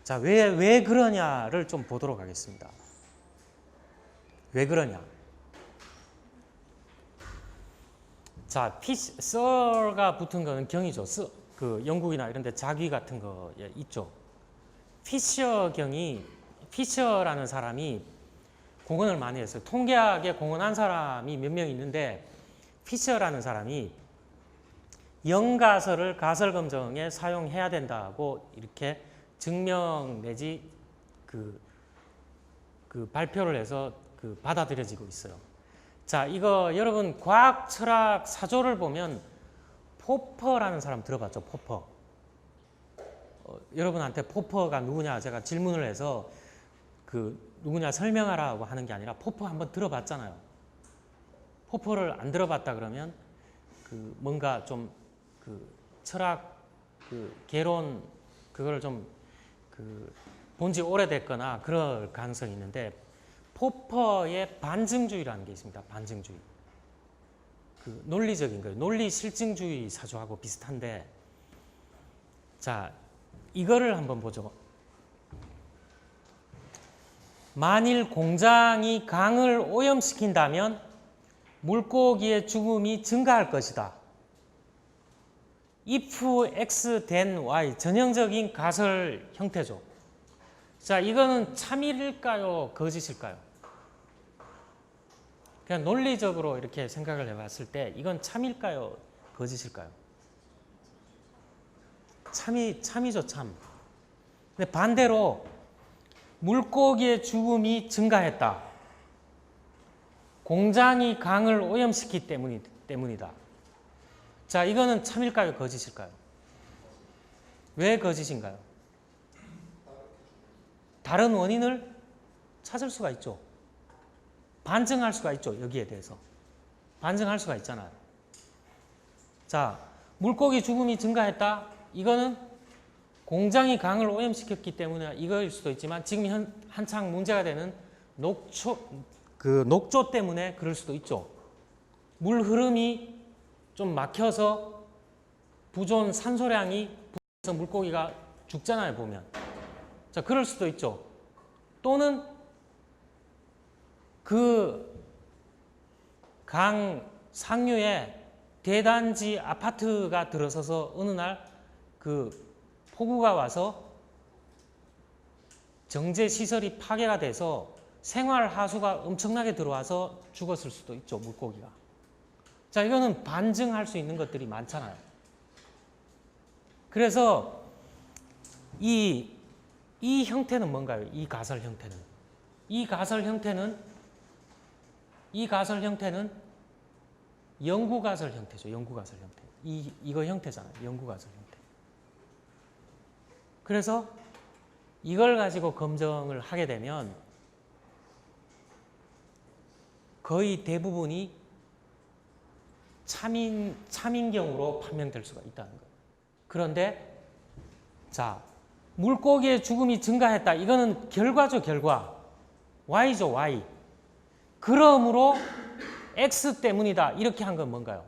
자, 왜 그러냐를 좀 보도록 하겠습니다. 왜 그러냐? 자, 썰가 붙은 거는 경이죠. 영국이나 이런 데 자귀 같은 거 있죠. 피셔라는 사람이 공헌을 많이 했어요. 통계학에 공헌한 사람이 몇 명 있는데 피셔라는 사람이 영가설을 가설 검증에 사용해야 된다고 이렇게 증명 내지 그 발표를 해서 받아들여지고 있어요. 자, 이거 여러분 과학 철학 사조를 보면 포퍼라는 사람 들어봤죠? 포퍼. 여러분한테 포퍼가 누구냐 제가 질문을 해서 누구냐 설명하라고 하는 게 아니라 포퍼 한번 들어봤잖아요. 포퍼를 안 들어봤다 그러면 뭔가 좀 철학 개론 그거를 좀 본지 오래됐거나 그럴 가능성이 있는데 포퍼의 반증주의라는 게 있습니다. 반증주의. 논리적인 거예요. 논리 실증주의 사조하고 비슷한데 자, 이거를 한번 보죠. 만일 공장이 강을 오염시킨다면 물고기의 죽음이 증가할 것이다. if x then y 전형적인 가설 형태죠. 자, 이거는 참일일까요? 거짓일까요? 그냥 논리적으로 이렇게 생각을 해봤을 때 이건 참일까요? 거짓일까요? 참이죠, 참. 근데 반대로 물고기의 죽음이 증가했다. 공장이 강을 오염시키기 때문이다. 자, 이거는 참일까요? 거짓일까요? 왜 거짓인가요? 다른 원인을 찾을 수가 있죠. 반증할 수가 있죠. 여기에 대해서. 반증할 수가 있잖아요. 자, 물고기 죽음이 증가했다. 이거는 공장이 강을 오염시켰기 때문에 이거일 수도 있지만 지금 한창 문제가 되는 녹조 때문에 그럴 수도 있죠. 물 흐름이 좀 막혀서 부존 산소량이 부족해서 물고기가 죽잖아요, 보면. 자, 그럴 수도 있죠. 또는 강 상류에 대단지 아파트가 들어서서 어느 날 폭우가 와서 정제 시설이 파괴가 돼서 생활 하수가 엄청나게 들어와서 죽었을 수도 있죠, 물고기가. 자, 이거는 반증할 수 있는 것들이 많잖아요. 그래서 이 형태는 뭔가요? 이 가설 형태는. 이 가설 형태는 영구가설 형태죠. 영구가설 형태. 이거 형태잖아요. 영구가설 형태. 그래서 이걸 가지고 검증을 하게 되면 거의 대부분이 참인경우로 판명될 수가 있다는 거예요. 그런데 자, 물고기의 죽음이 증가했다. 이거는 결과죠, 결과. Y죠, Y. 그러므로 X 때문이다. 이렇게 한 건 뭔가요?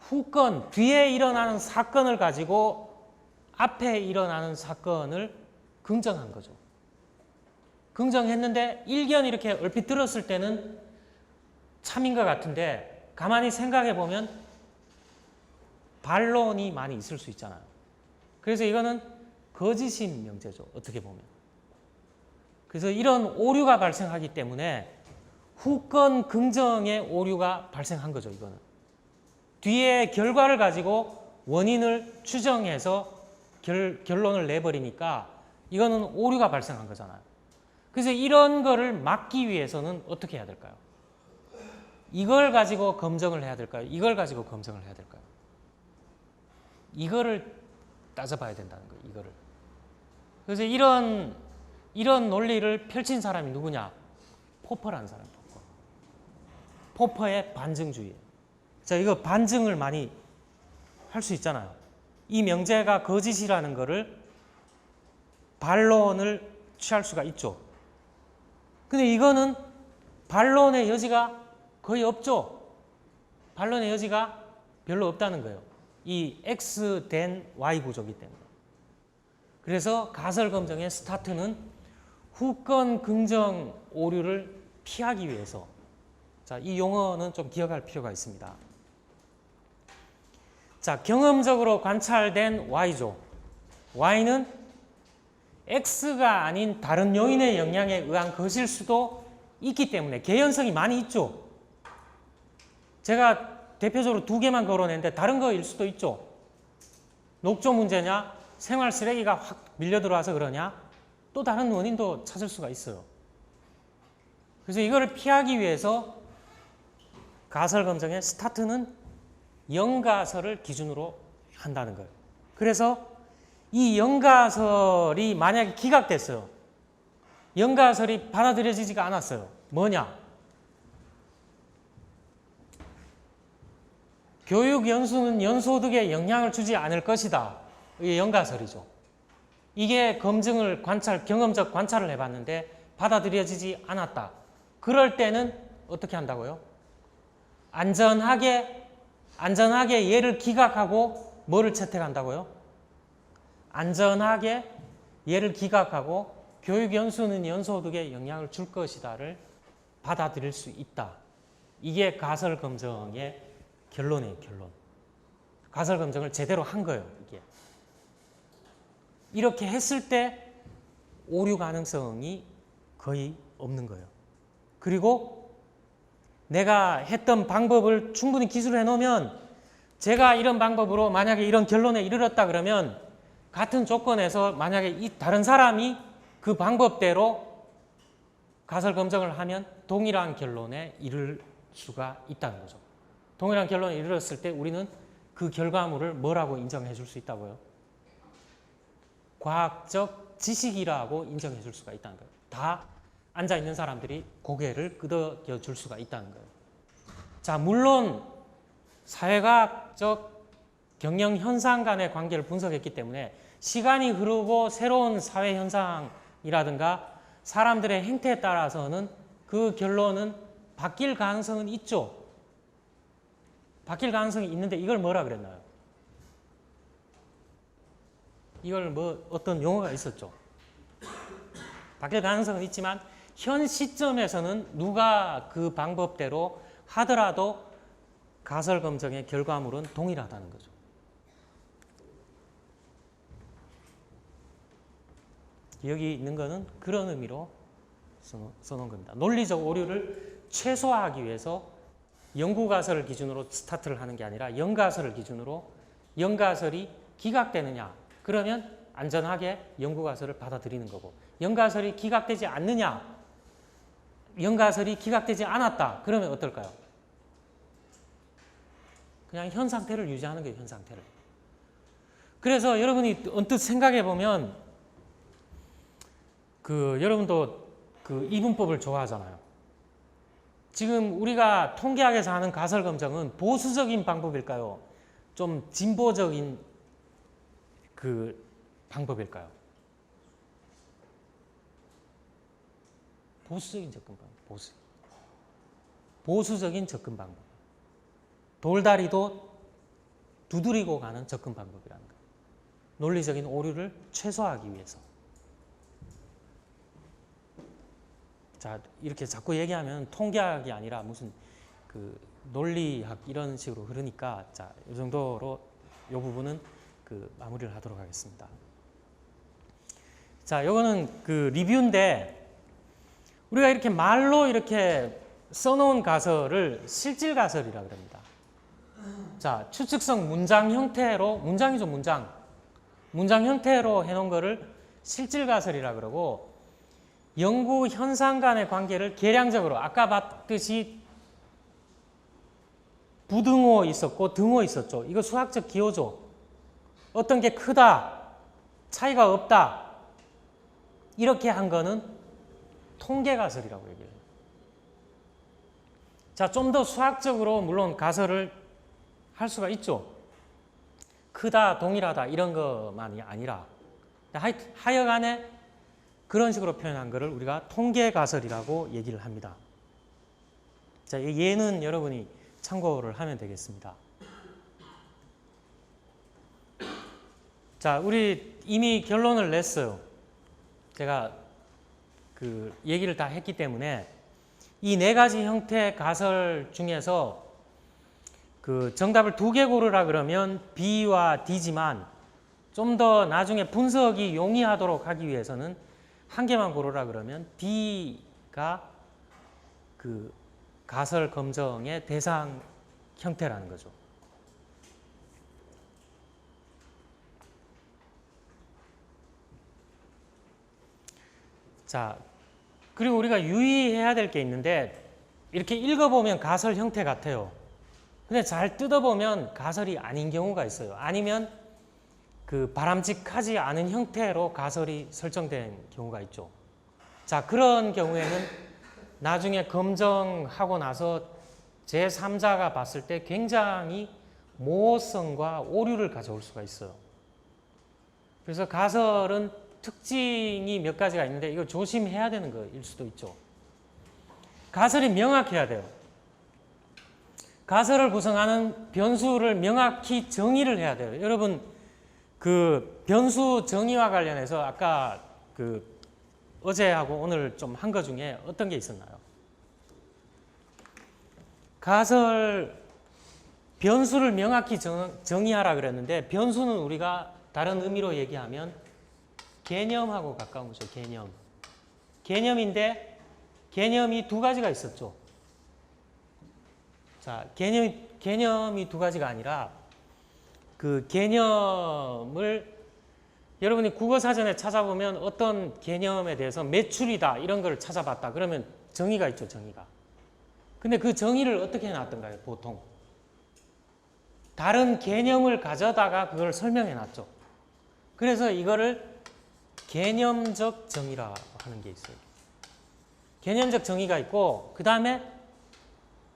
후건, 뒤에 일어나는 사건을 가지고 앞에 일어나는 사건을 긍정한 거죠. 긍정했는데 일견 이렇게 얼핏 들었을 때는 참인 것 같은데 가만히 생각해 보면 반론이 많이 있을 수 있잖아요. 그래서 이거는 거짓인 명제죠. 어떻게 보면. 그래서 이런 오류가 발생하기 때문에 후건 긍정의 오류가 발생한 거죠. 이거는. 뒤에 결과를 가지고 원인을 추정해서 결론을 내버리니까 이거는 오류가 발생한 거잖아요. 그래서 이런 거를 막기 위해서는 어떻게 해야 될까요? 이걸 가지고 검증을 해야 될까요? 이걸 가지고 검증을 해야 될까요? 이거를 따져봐야 된다는 거예요. 이거를. 그래서 이런 논리를 펼친 사람이 누구냐? 포퍼라는 사람. 포퍼의 반증주의예요. 자, 이거 반증을 많이 할 수 있잖아요. 이 명제가 거짓이라는 거를 반론을 취할 수가 있죠. 근데 이거는 반론의 여지가 거의 없죠. 반론의 여지가 별로 없다는 거예요. 이 X 된 Y 구조이기 때문에. 그래서 가설 검증의 스타트는 후건 긍정 오류를 피하기 위해서. 자, 이 용어는 좀 기억할 필요가 있습니다. 자, 경험적으로 관찰된 Y죠. Y는 X가 아닌 다른 요인의 영향에 의한 것일 수도 있기 때문에 개연성이 많이 있죠. 제가 대표적으로 2개만 거론했는데 다른 거일 수도 있죠. 녹조 문제냐, 생활 쓰레기가 확 밀려 들어와서 그러냐? 또 다른 원인도 찾을 수가 있어요. 그래서 이거를 피하기 위해서 가설 검증의 스타트는 영가설을 기준으로 한다는 거예요. 그래서 이 영가설이 만약에 기각됐어요. 영가설이 받아들여지지가 않았어요. 뭐냐? 교육 연수는 연소득에 영향을 주지 않을 것이다. 이게 영가설이죠. 이게 검증을 경험적 관찰을 해봤는데 받아들여지지 않았다. 그럴 때는 어떻게 한다고요? 안전하게 얘를 기각하고 뭐를 채택한다고요? 안전하게 얘를 기각하고 교육 연수는 연소득에 영향을 줄 것이다를 받아들일 수 있다. 이게 가설 검증의 결론이에요, 결론. 가설 검증을 제대로 한 거예요, 이게. 이렇게 했을 때 오류 가능성이 거의 없는 거예요. 그리고 내가 했던 방법을 충분히 기술해 놓으면 제가 이런 방법으로 만약에 이런 결론에 이르렀다 그러면 같은 조건에서 만약에 이 다른 사람이 그 방법대로 가설 검증을 하면 동일한 결론에 이를 수가 있다는 거죠. 동일한 결론에 이르렀을 때 우리는 그 결과물을 뭐라고 인정해 줄 수 있다고요? 과학적 지식이라고 인정해 줄 수가 있다는 거예요. 다 앉아있는 사람들이 고개를 끄덕여 줄 수가 있다는 거예요. 자, 물론 사회과학적 경영 현상 간의 관계를 분석했기 때문에 시간이 흐르고 새로운 사회 현상이라든가 사람들의 행태에 따라서는 그 결론은 바뀔 가능성은 있죠. 바뀔 가능성이 있는데 이걸 뭐라 그랬나요? 이걸 어떤 용어가 있었죠. 바뀔 가능성은 있지만 현 시점에서는 누가 그 방법대로 하더라도 가설 검증의 결과물은 동일하다는 거죠. 여기 있는 거는 그런 의미로 써놓은 겁니다. 논리적 오류를 최소화하기 위해서 연구가설을 기준으로 스타트를 하는 게 아니라 영가설을 기준으로 영가설이 기각되느냐 그러면 안전하게 연구가설을 받아들이는 거고 영가설이 기각되지 않느냐 영가설이 기각되지 않았다 그러면 어떨까요? 그냥 현 상태를 유지하는 거예요. 현 상태를. 그래서 여러분이 언뜻 생각해 보면 여러분도 이분법을 좋아하잖아요. 지금 우리가 통계학에서 하는 가설 검증은 보수적인 방법일까요? 좀 진보적인 방법일까요? 보수적인 접근 방법. 보수적인 접근 방법. 돌다리도 두드리고 가는 접근 방법이라는 거예요. 논리적인 오류를 최소화하기 위해서. 자, 이렇게 자꾸 얘기하면 통계학이 아니라 무슨 논리학 이런 식으로 흐르니까 자, 이 정도로 이 부분은 마무리를 하도록 하겠습니다. 자, 요거는 리뷰인데 우리가 이렇게 말로 이렇게 써놓은 가설을 실질 가설이라고 합니다. 자, 추측성 문장 형태로 문장이죠, 문장. 문장 형태로 해놓은 거를 실질 가설이라고 그러고 연구 현상 간의 관계를 계량적으로 아까 봤듯이 부등호 있었고 등호 있었죠. 이거 수학적 기호죠. 어떤 게 크다, 차이가 없다 이렇게 한 거는 통계가설이라고 얘기해요. 자, 좀 더 수학적으로 물론 가설을 할 수가 있죠. 크다, 동일하다 이런 것만이 아니라 하여간에 그런 식으로 표현한 것을 우리가 통계가설이라고 얘기를 합니다. 자, 얘는 여러분이 참고를 하면 되겠습니다. 자, 우리 이미 결론을 냈어요. 제가 얘기를 다 했기 때문에 이 네 가지 형태 가설 중에서 정답을 2개 고르라 그러면 B와 D지만 좀 더 나중에 분석이 용이하도록 하기 위해서는 1개만 고르라 그러면 D가 가설 검증의 대상 형태라는 거죠. 자, 그리고 우리가 유의해야 될 게 있는데 이렇게 읽어보면 가설 형태 같아요. 근데 잘 뜯어보면 가설이 아닌 경우가 있어요. 아니면 그 바람직하지 않은 형태로 가설이 설정된 경우가 있죠. 자, 그런 경우에는 나중에 검증하고 나서 제3자가 봤을 때 굉장히 모호성과 오류를 가져올 수가 있어요. 그래서 가설은 특징이 몇 가지가 있는데 이거 조심해야 되는 거일 수도 있죠. 가설이 명확해야 돼요. 가설을 구성하는 변수를 명확히 정의를 해야 돼요. 여러분, 그 변수 정의와 관련해서 아까 그 어제하고 오늘 좀 한 거 중에 어떤 게 있었나요? 가설 변수를 명확히 정의하라 그랬는데 변수는 우리가 다른 의미로 얘기하면 개념하고 가까운 거죠. 개념. 개념인데 개념이 두 가지가 있었죠. 자, 개념이 두 가지가 아니라 그 개념을 여러분이 국어사전에 찾아보면 어떤 개념에 대해서 매출이다 이런 걸 찾아봤다. 그러면 정의가 있죠. 정의가. 근데 그 정의를 어떻게 해놨던가요? 보통. 다른 개념을 가져다가 그걸 설명해 놨죠. 그래서 이거를 개념적 정의라고 하는 게 있어요. 개념적 정의가 있고 그 다음에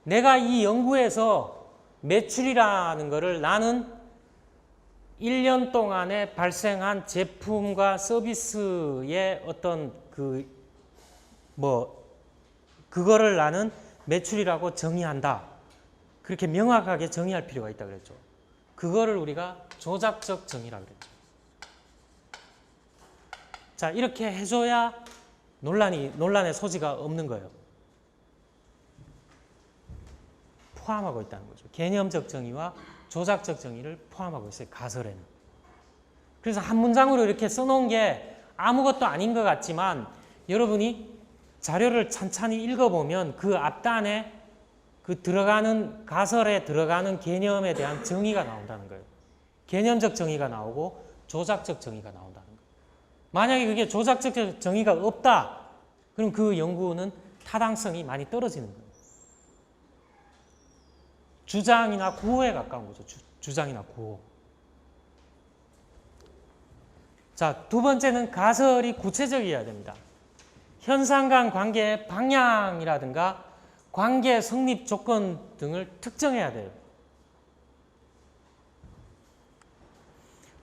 내가 이 연구에서 매출이라는 거를 나는 1년 동안에 발생한 제품과 서비스의 어떤 그거를 나는 매출이라고 정의한다. 그렇게 명확하게 정의할 필요가 있다 그랬죠. 그거를 우리가 조작적 정의라고 그랬죠. 자, 이렇게 해줘야 논란의 소지가 없는 거예요. 포함하고 있다는 거죠. 개념적 정의와 조작적 정의를 포함하고 있어요. 가설에는. 그래서 한 문장으로 이렇게 써놓은 게 아무것도 아닌 것 같지만 여러분이 자료를 찬찬히 읽어보면 그 앞단에 그 들어가는 가설에 들어가는 개념에 대한 정의가 나온다는 거예요. 개념적 정의가 나오고 조작적 정의가 나온다는 거예요. 만약에 그게 조작적 정의가 없다. 그럼 그 연구는 타당성이 많이 떨어지는 거예요. 주장이나 구호에 가까운 거죠. 주장이나 구호. 자, 두 번째는 가설이 구체적이어야 됩니다. 현상 간 관계의 방향이라든가 관계 성립 조건 등을 특정해야 돼요.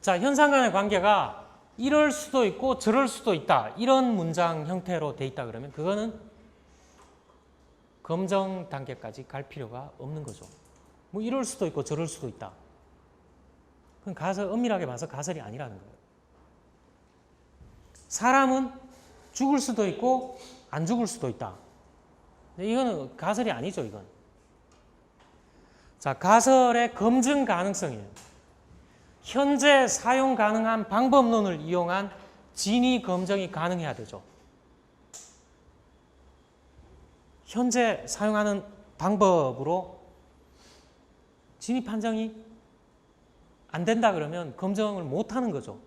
자, 현상 간의 관계가 이럴 수도 있고 저럴 수도 있다. 이런 문장 형태로 돼 있다 그러면 그거는 검증 단계까지 갈 필요가 없는 거죠. 뭐 이럴 수도 있고 저럴 수도 있다. 그건 가설, 엄밀하게 봐서 가설이 아니라는 거예요. 사람은 죽을 수도 있고 안 죽을 수도 있다. 이거는 가설이 아니죠, 이건. 자, 가설의 검증 가능성이에요. 현재 사용 가능한 방법론을 이용한 진위 검증이 가능해야 되죠. 현재 사용하는 방법으로 진위 판정이 안 된다 그러면 검증을 못 하는 거죠.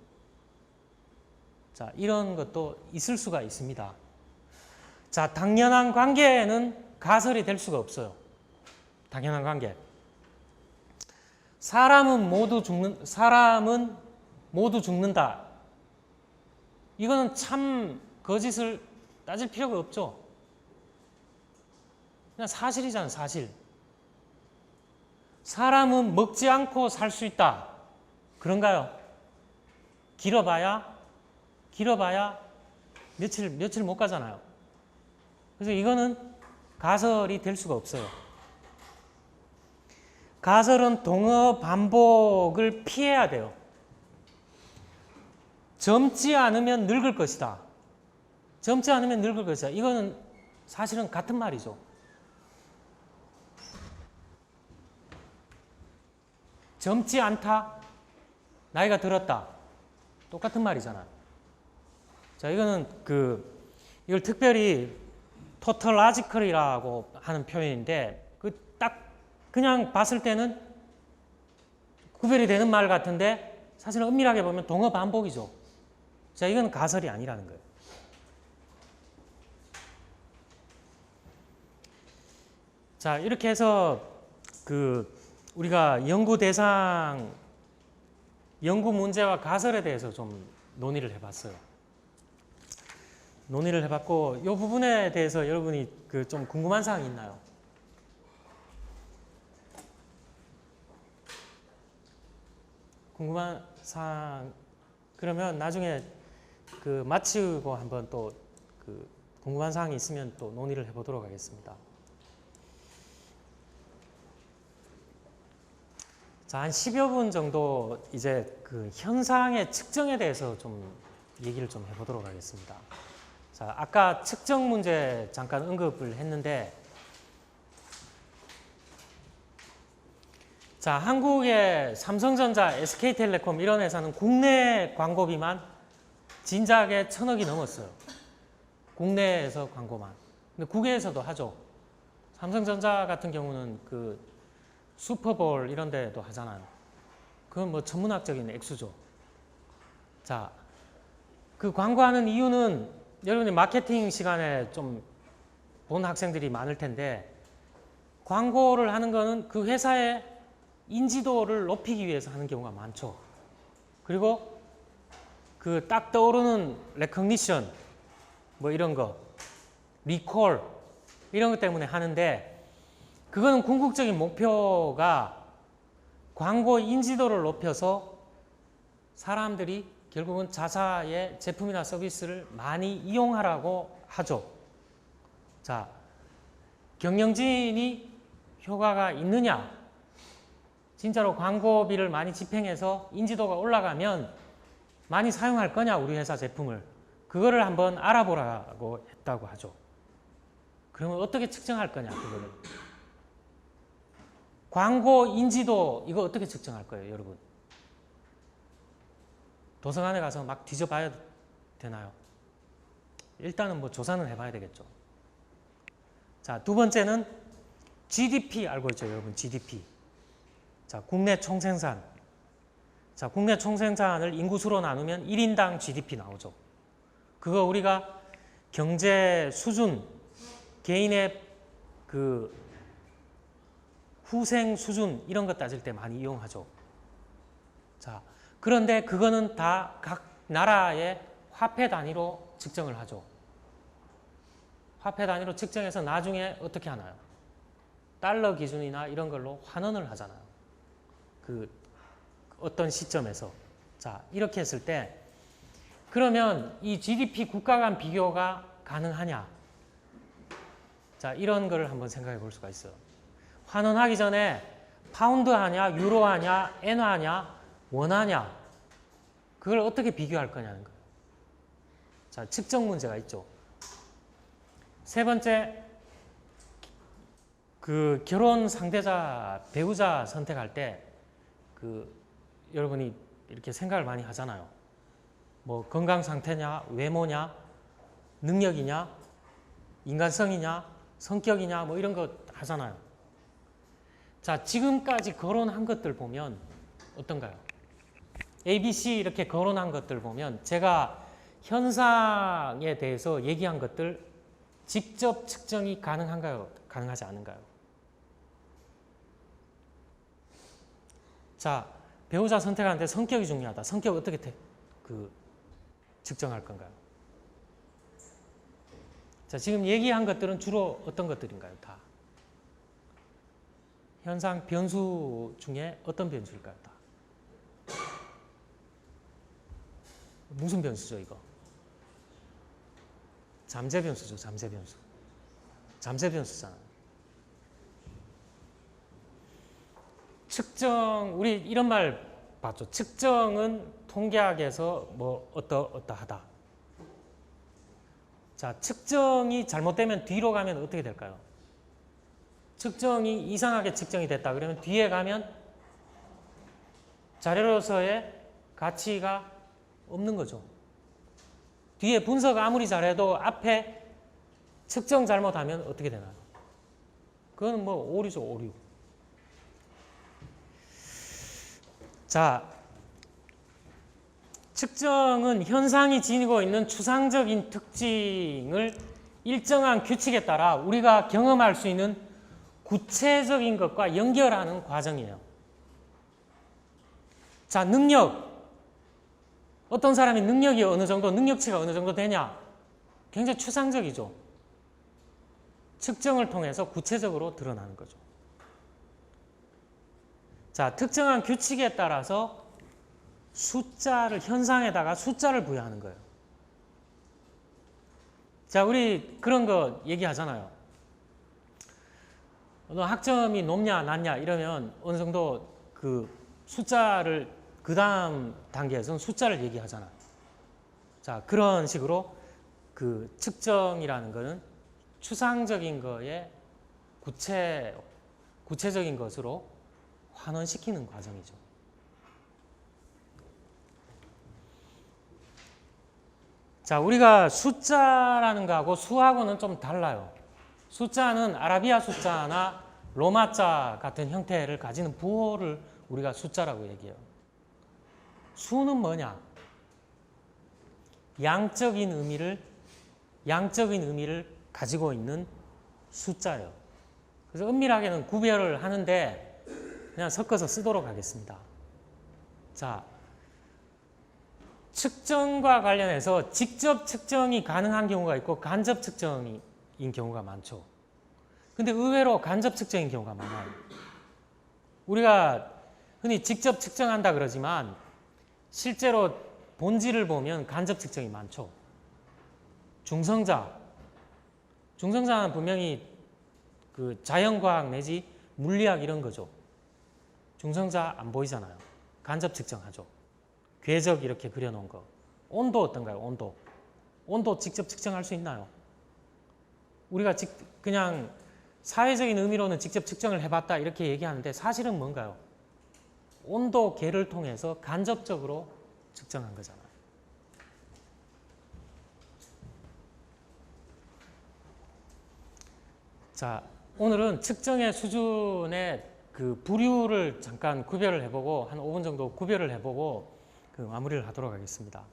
자, 이런 것도 있을 수가 있습니다. 자, 당연한 관계에는 가설이 될 수가 없어요. 당연한 관계. 사람은 모두 죽는다. 이거는 참 거짓을 따질 필요가 없죠. 그냥 사실이잖아요, 사실. 사람은 먹지 않고 살 수 있다. 그런가요? 길어봐야 며칠 못 가잖아요. 그래서 이거는 가설이 될 수가 없어요. 가설은 동어 반복을 피해야 돼요. 젊지 않으면 늙을 것이다. 젊지 않으면 늙을 것이다. 이거는 사실은 같은 말이죠. 젊지 않다. 나이가 들었다. 똑같은 말이잖아. 자, 이거는 이걸 특별히 tautological이라고 하는 표현인데 그냥 봤을 때는 구별이 되는 말 같은데 사실은 엄밀하게 보면 동어 반복이죠. 자, 이건 가설이 아니라는 거예요. 자, 이렇게 해서 우리가 연구 대상, 연구 문제와 가설에 대해서 좀 논의를 해봤어요. 논의를 해봤고, 이 부분에 대해서 여러분이 좀 궁금한 사항이 있나요? 궁금한 사항, 그러면 나중에 마치고 한번 또 궁금한 사항이 있으면 또 논의를 해보도록 하겠습니다. 자, 한 10여 분 정도 이제 현상의 측정에 대해서 좀 얘기를 좀 해보도록 하겠습니다. 자, 아까 측정 문제 잠깐 언급을 했는데, 자, 한국의 삼성전자, SK텔레콤 이런 회사는 국내 광고비만 진작에 1,000억이 넘었어요. 국내에서 광고만. 근데 국외에서도 하죠. 삼성전자 같은 경우는 슈퍼볼 이런 데도 하잖아요. 그건 뭐 천문학적인 액수죠. 자, 광고하는 이유는 여러분이 마케팅 시간에 좀 본 학생들이 많을 텐데, 광고를 하는 거는 그 회사의 인지도를 높이기 위해서 하는 경우가 많죠. 그리고 딱 떠오르는 레커니션, 뭐 이런 거, 리콜, 이런 것 때문에 하는데, 그거는 궁극적인 목표가 광고 인지도를 높여서 사람들이 결국은 자사의 제품이나 서비스를 많이 이용하라고 하죠. 자, 경영진이 효과가 있느냐? 진짜로 광고비를 많이 집행해서 인지도가 올라가면 많이 사용할 거냐, 우리 회사 제품을. 그거를 한번 알아보라고 했다고 하죠. 그러면 어떻게 측정할 거냐, 그거를. 광고 인지도 이거 어떻게 측정할 거예요, 여러분? 도서관에 가서 막 뒤져봐야 되나요? 일단은 뭐 조사는 해봐야 되겠죠. 자, 두 번째는 GDP 알고 있죠, 여러분? GDP. 자, 국내 총생산. 자, 국내 총생산을 인구수로 나누면 1인당 GDP 나오죠. 그거 우리가 경제 수준, 개인의 후생 수준 이런 거 따질 때 많이 이용하죠. 자, 그런데 그거는 다 각 나라의 화폐 단위로 측정을 하죠. 화폐 단위로 측정해서 나중에 어떻게 하나요? 달러 기준이나 이런 걸로 환원을 하잖아요. 어떤 시점에서. 자, 이렇게 했을 때 그러면 이 GDP 국가 간 비교가 가능하냐? 자, 이런 걸 한번 생각해 볼 수가 있어요. 환원하기 전에 파운드 하냐, 유로 하냐, 엔화 하냐, 원 하냐, 그걸 어떻게 비교할 거냐는 거예요. 자, 측정 문제가 있죠. 세 번째, 결혼 상대자, 배우자 선택할 때 여러분이 이렇게 생각을 많이 하잖아요. 뭐 건강 상태냐, 외모냐, 능력이냐, 인간성이냐, 성격이냐, 뭐 이런 거 하잖아요. 자, 지금까지 거론한 것들 보면 어떤가요? ABC 이렇게 거론한 것들 보면 제가 현상에 대해서 얘기한 것들 직접 측정이 가능한가요? 가능하지 않은가요? 자, 배우자 선택하는데 성격이 중요하다. 성격 어떻게 측정할 건가요? 자, 지금 얘기한 것들은 주로 어떤 것들인가요? 다. 현상 변수 중에 어떤 변수일까요? 다. 무슨 변수죠, 이거? 잠재 변수죠, 잠재 변수. 잠재 변수잖아요. 측정, 우리 이런 말 봤죠. 측정은 통계학에서 뭐 어떠하다. 자, 측정이 잘못되면 뒤로 가면 어떻게 될까요? 측정이 이상하게 측정이 됐다. 그러면 뒤에 가면 자료로서의 가치가 없는 거죠. 뒤에 분석 아무리 잘해도 앞에 측정 잘못하면 어떻게 되나요? 그건 뭐 오류죠, 오류. 자, 측정은 현상이 지니고 있는 추상적인 특징을 일정한 규칙에 따라 우리가 경험할 수 있는 구체적인 것과 연결하는 과정이에요. 자, 능력. 어떤 사람이 능력이 어느 정도, 능력치가 어느 정도 되냐? 굉장히 추상적이죠. 측정을 통해서 구체적으로 드러나는 거죠. 자, 특정한 규칙에 따라서 숫자를, 현상에다가 숫자를 부여하는 거예요. 자, 우리 그런 거 얘기하잖아요. 너 학점이 높냐, 낮냐, 이러면 어느 정도 그 숫자를, 그 다음 단계에서는 숫자를 얘기하잖아요. 자, 그런 식으로 그 측정이라는 거는 추상적인 거에 구체적인 것으로 환원시키는 과정이죠. 자, 우리가 숫자라는 거하고 수하고는 좀 달라요. 숫자는 아라비아 숫자나 로마자 같은 형태를 가지는 부호를 우리가 숫자라고 얘기해요. 수는 뭐냐? 양적인 의미를 가지고 있는 숫자예요. 그래서 은밀하게는 구별을 하는데 그냥 섞어서 쓰도록 하겠습니다. 자, 측정과 관련해서 직접 측정이 가능한 경우가 있고 간접 측정인 경우가 많죠. 근데 의외로 간접 측정인 경우가 많아요. 우리가 흔히 직접 측정한다 그러지만 실제로 본질을 보면 간접 측정이 많죠. 중성자는 분명히 그 자연과학 내지 물리학 이런 거죠. 중성자 안 보이잖아요. 간접 측정하죠. 궤적 이렇게 그려놓은 거. 온도 어떤가요? 온도 직접 측정할 수 있나요? 우리가 그냥 사회적인 의미로는 직접 측정을 해봤다 이렇게 얘기하는데 사실은 뭔가요? 온도계를 통해서 간접적으로 측정한 거잖아요. 자, 오늘은 측정의 수준의 그 부류를 잠깐 구별을 해보고 한 5분 정도 구별을 해보고 그 마무리를 하도록 하겠습니다.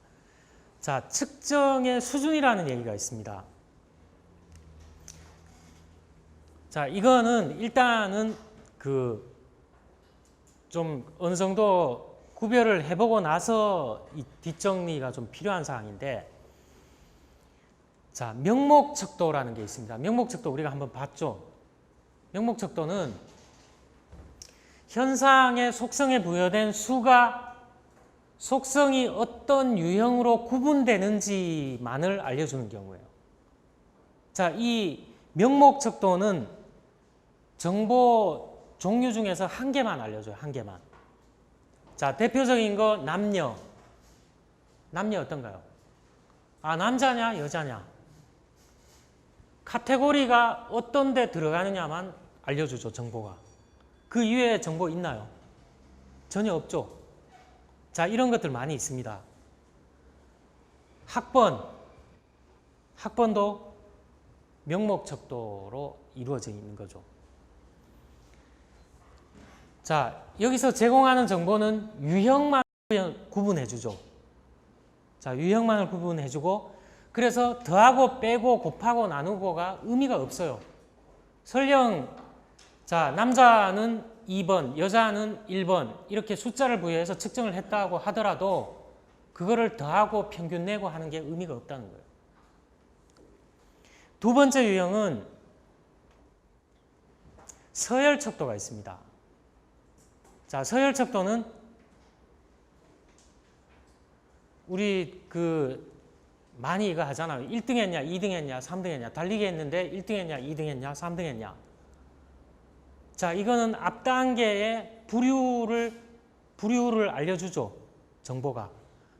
자, 측정의 수준이라는 얘기가 있습니다. 자, 이거는 일단은 그 좀 어느 정도 구별을 해보고 나서 이 뒷정리가 좀 필요한 사항인데, 자, 명목척도라는 게 있습니다. 명목척도 우리가 한번 봤죠. 명목척도는 현상의 속성에 부여된 수가 속성이 어떤 유형으로 구분되는지만을 알려주는 경우예요. 자, 이 명목척도는 정보 종류 중에서 한 개만 알려줘요. 한 개만. 자, 대표적인 거 남녀. 남녀 어떤가요? 아, 남자냐 여자냐. 카테고리가 어떤 데 들어가느냐만 알려주죠. 정보가. 그 이외에 정보 있나요? 전혀 없죠. 자, 이런 것들 많이 있습니다. 학번도 명목척도로 이루어져 있는 거죠. 자, 여기서 제공하는 정보는 유형만 구분해 주죠. 자, 유형만을 구분해 주고, 그래서 더하고 빼고 곱하고 나누고가 의미가 없어요. 설령 자, 남자는 2번, 여자는 1번 이렇게 숫자를 부여해서 측정을 했다고 하더라도 그거를 더하고 평균 내고 하는 게 의미가 없다는 거예요. 두 번째 유형은 서열척도가 있습니다. 자, 서열척도는 우리 많이 이거 하잖아요. 1등 했냐, 2등 했냐, 3등 했냐. 달리기 했는데 1등 했냐, 2등 했냐, 3등 했냐. 자, 이거는 앞 단계의 부류를 알려주죠. 정보가.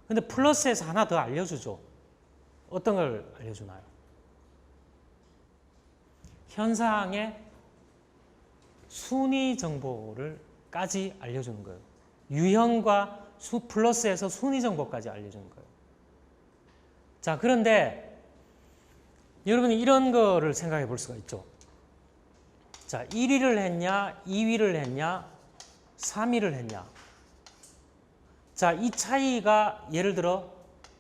근데 플러스에서 하나 더 알려주죠. 어떤 걸 알려주나요? 현상의 순위 정보를까지 알려주는 거예요. 유형과 플러스에서 순위 정보까지 알려주는 거예요. 자, 그런데 여러분이 이런 거를 생각해 볼 수가 있죠. 자, 1위를 했냐, 2위를 했냐, 3위를 했냐. 자, 이 차이가 예를 들어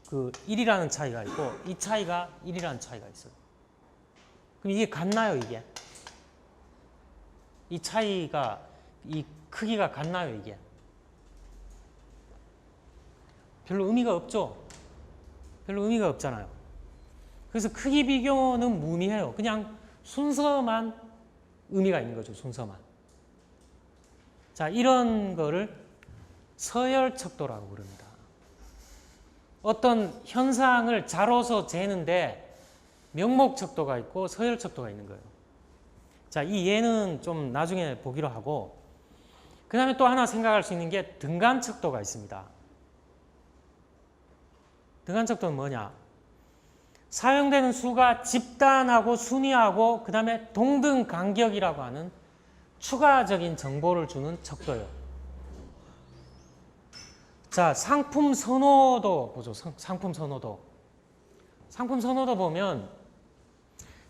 그 1이라는 차이가 있고 이 차이가 1이라는 차이가 있어요. 그럼 이게 같나요, 이게? 이 차이가, 이 크기가 같나요, 이게? 별로 의미가 없죠? 별로 의미가 없잖아요. 그래서 크기 비교는 무의미해요. 그냥 순서만 의미가 있는 거죠, 순서만. 자, 이런 거를 서열척도라고 부릅니다. 어떤 현상을 자로서 재는데 명목척도가 있고 서열척도가 있는 거예요. 자, 이 예는 좀 나중에 보기로 하고, 그 다음에 또 하나 생각할 수 있는 게 등간척도가 있습니다. 등간척도는 뭐냐? 사용되는 수가 집단하고 순위하고 그 다음에 동등 간격이라고 하는 추가적인 정보를 주는 척도예요. 자, 상품 선호도 보죠. 상품 선호도. 상품 선호도 보면,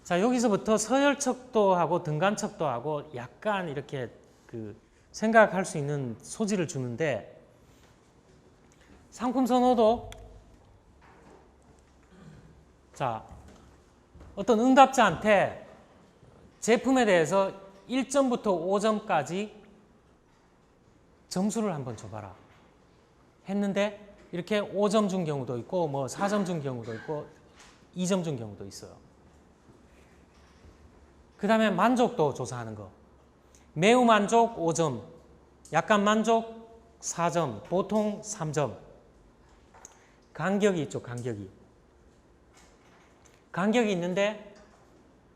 자, 여기서부터 서열척도하고 등간척도하고 약간 이렇게 생각할 수 있는 소지를 주는데, 상품 선호도, 자, 어떤 응답자한테 제품에 대해서 1점부터 5점까지 점수를 한번 줘봐라 했는데, 이렇게 5점 준 경우도 있고 뭐 4점 준 경우도 있고 2점 준 경우도 있어요. 그 다음에 만족도 조사하는 거. 매우 만족 5점, 약간 만족 4점, 보통 3점. 간격이 있죠, 간격이. 간격이 있는데,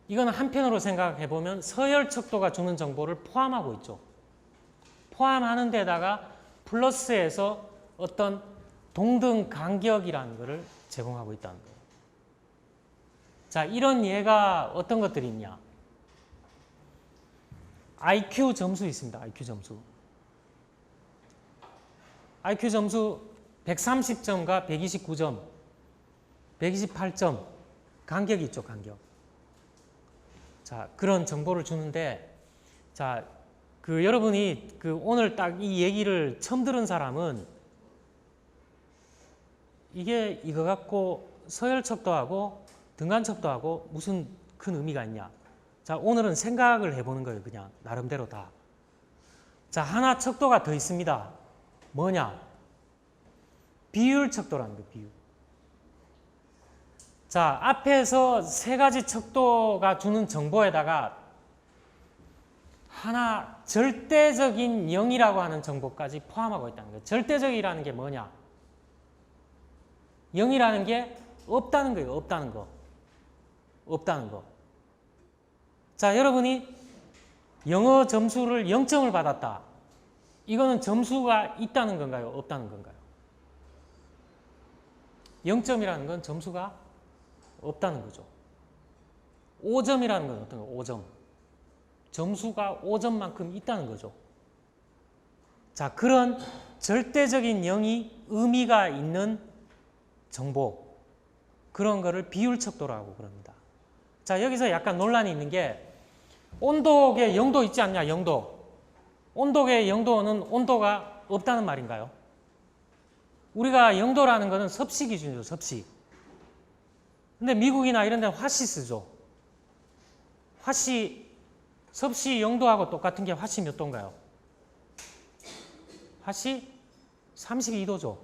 이거는 한편으로 생각해 보면 서열척도가 주는 정보를 포함하고 있죠. 포함하는 데다가 플러스해서 어떤 동등 간격이라는 것을 제공하고 있다는 거예요. 자, 이런 예가 어떤 것들이 있냐? IQ 점수 있습니다. IQ 점수. IQ 점수 130점과 129점, 128점. 간격이 있죠, 간격. 자, 그런 정보를 주는데, 자, 여러분이 오늘 딱 이 얘기를 처음 들은 사람은 이게 이거 갖고 서열척도하고 등간척도하고 무슨 큰 의미가 있냐. 자, 오늘은 생각을 해보는 거예요, 그냥 나름대로 다. 자, 하나 척도가 더 있습니다. 뭐냐? 비율척도라는 거예요, 비율. 자, 앞에서 세 가지 척도가 주는 정보에다가 하나 절대적인 0이라고 하는 정보까지 포함하고 있다는 거예요. 절대적이라는 게 뭐냐? 0이라는 게 없다는 거예요. 없다는 거. 없다는 거. 자, 여러분이 영어 점수를 0점을 받았다. 이거는 점수가 있다는 건가요? 없다는 건가요? 0점이라는 건 점수가 없다는 거죠. 5점이라는 건 어떤 거? 5점. 점수가 5점만큼 있다는 거죠. 자, 그런 절대적인 0이 의미가 있는 정보, 그런 거를 비율척도라고 그럽니다. 자, 여기서 약간 논란이 있는 게, 온도계 0도 있지 않냐, 0도. 온도계 0도는 온도가 없다는 말인가요? 우리가 0도라는 거는 섭씨 기준이죠, 섭씨. 근데 미국이나 이런 데는 화씨 쓰죠. 화씨, 섭씨 0도하고 똑같은 게 화씨 몇 도인가요? 화씨 32도죠.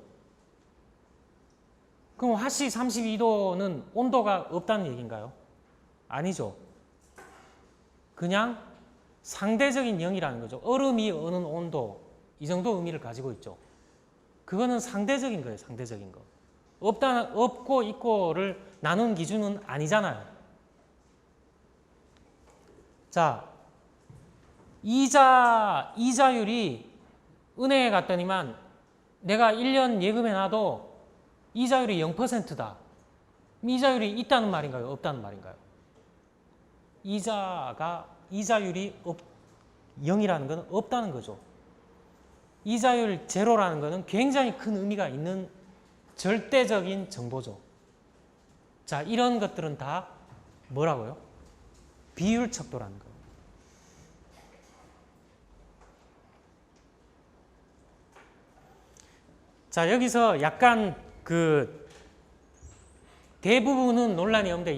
그럼 화씨 32도는 온도가 없다는 얘기인가요? 아니죠. 그냥 상대적인 0이라는 거죠. 얼음이 어느 온도, 이 정도 의미를 가지고 있죠. 그거는 상대적인 거예요, 상대적인 거. 없고 있고를 나눈 기준은 아니잖아요. 자, 이자율이 은행에 갔더니만 내가 1년 예금해놔도 이자율이 0%다. 이자율이 있다는 말인가요? 없다는 말인가요? 이자율이 0이라는 것은 없다는 거죠. 이자율 제로라는 것은 굉장히 큰 의미가 있는 절대적인 정보죠. 자, 이런 것들은 다 뭐라고요? 비율척도라는 거예요. 자, 여기서 약간 대부분은 논란이 없는데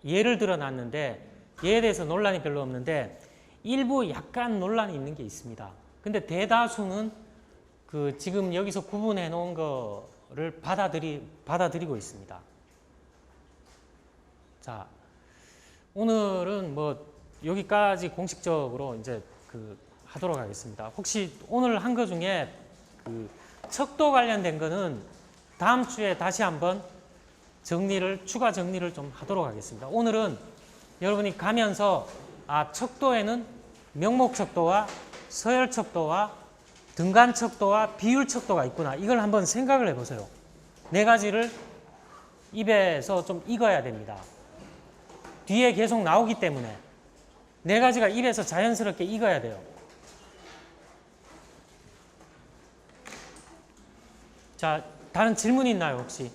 예를 들어놨는데, 얘에 대해서 논란이 별로 없는데, 일부 약간 논란이 있는 게 있습니다. 근데 대다수는 그 지금 여기서 구분해 놓은 거를 받아들이고 있습니다. 자, 오늘은 뭐 여기까지 공식적으로 이제 하도록 하겠습니다. 혹시 오늘 한 거 중에 그 척도 관련된 거는 다음 주에 다시 한번 추가 정리를 좀 하도록 하겠습니다. 오늘은 여러분이 가면서 척도에는 명목척도와 서열척도와 등간척도와 비율척도가 있구나. 이걸 한번 생각을 해보세요. 네 가지를 입에서 좀 익어야 됩니다. 뒤에 계속 나오기 때문에 네 가지가 입에서 자연스럽게 익어야 돼요. 자, 다른 질문 있나요, 혹시?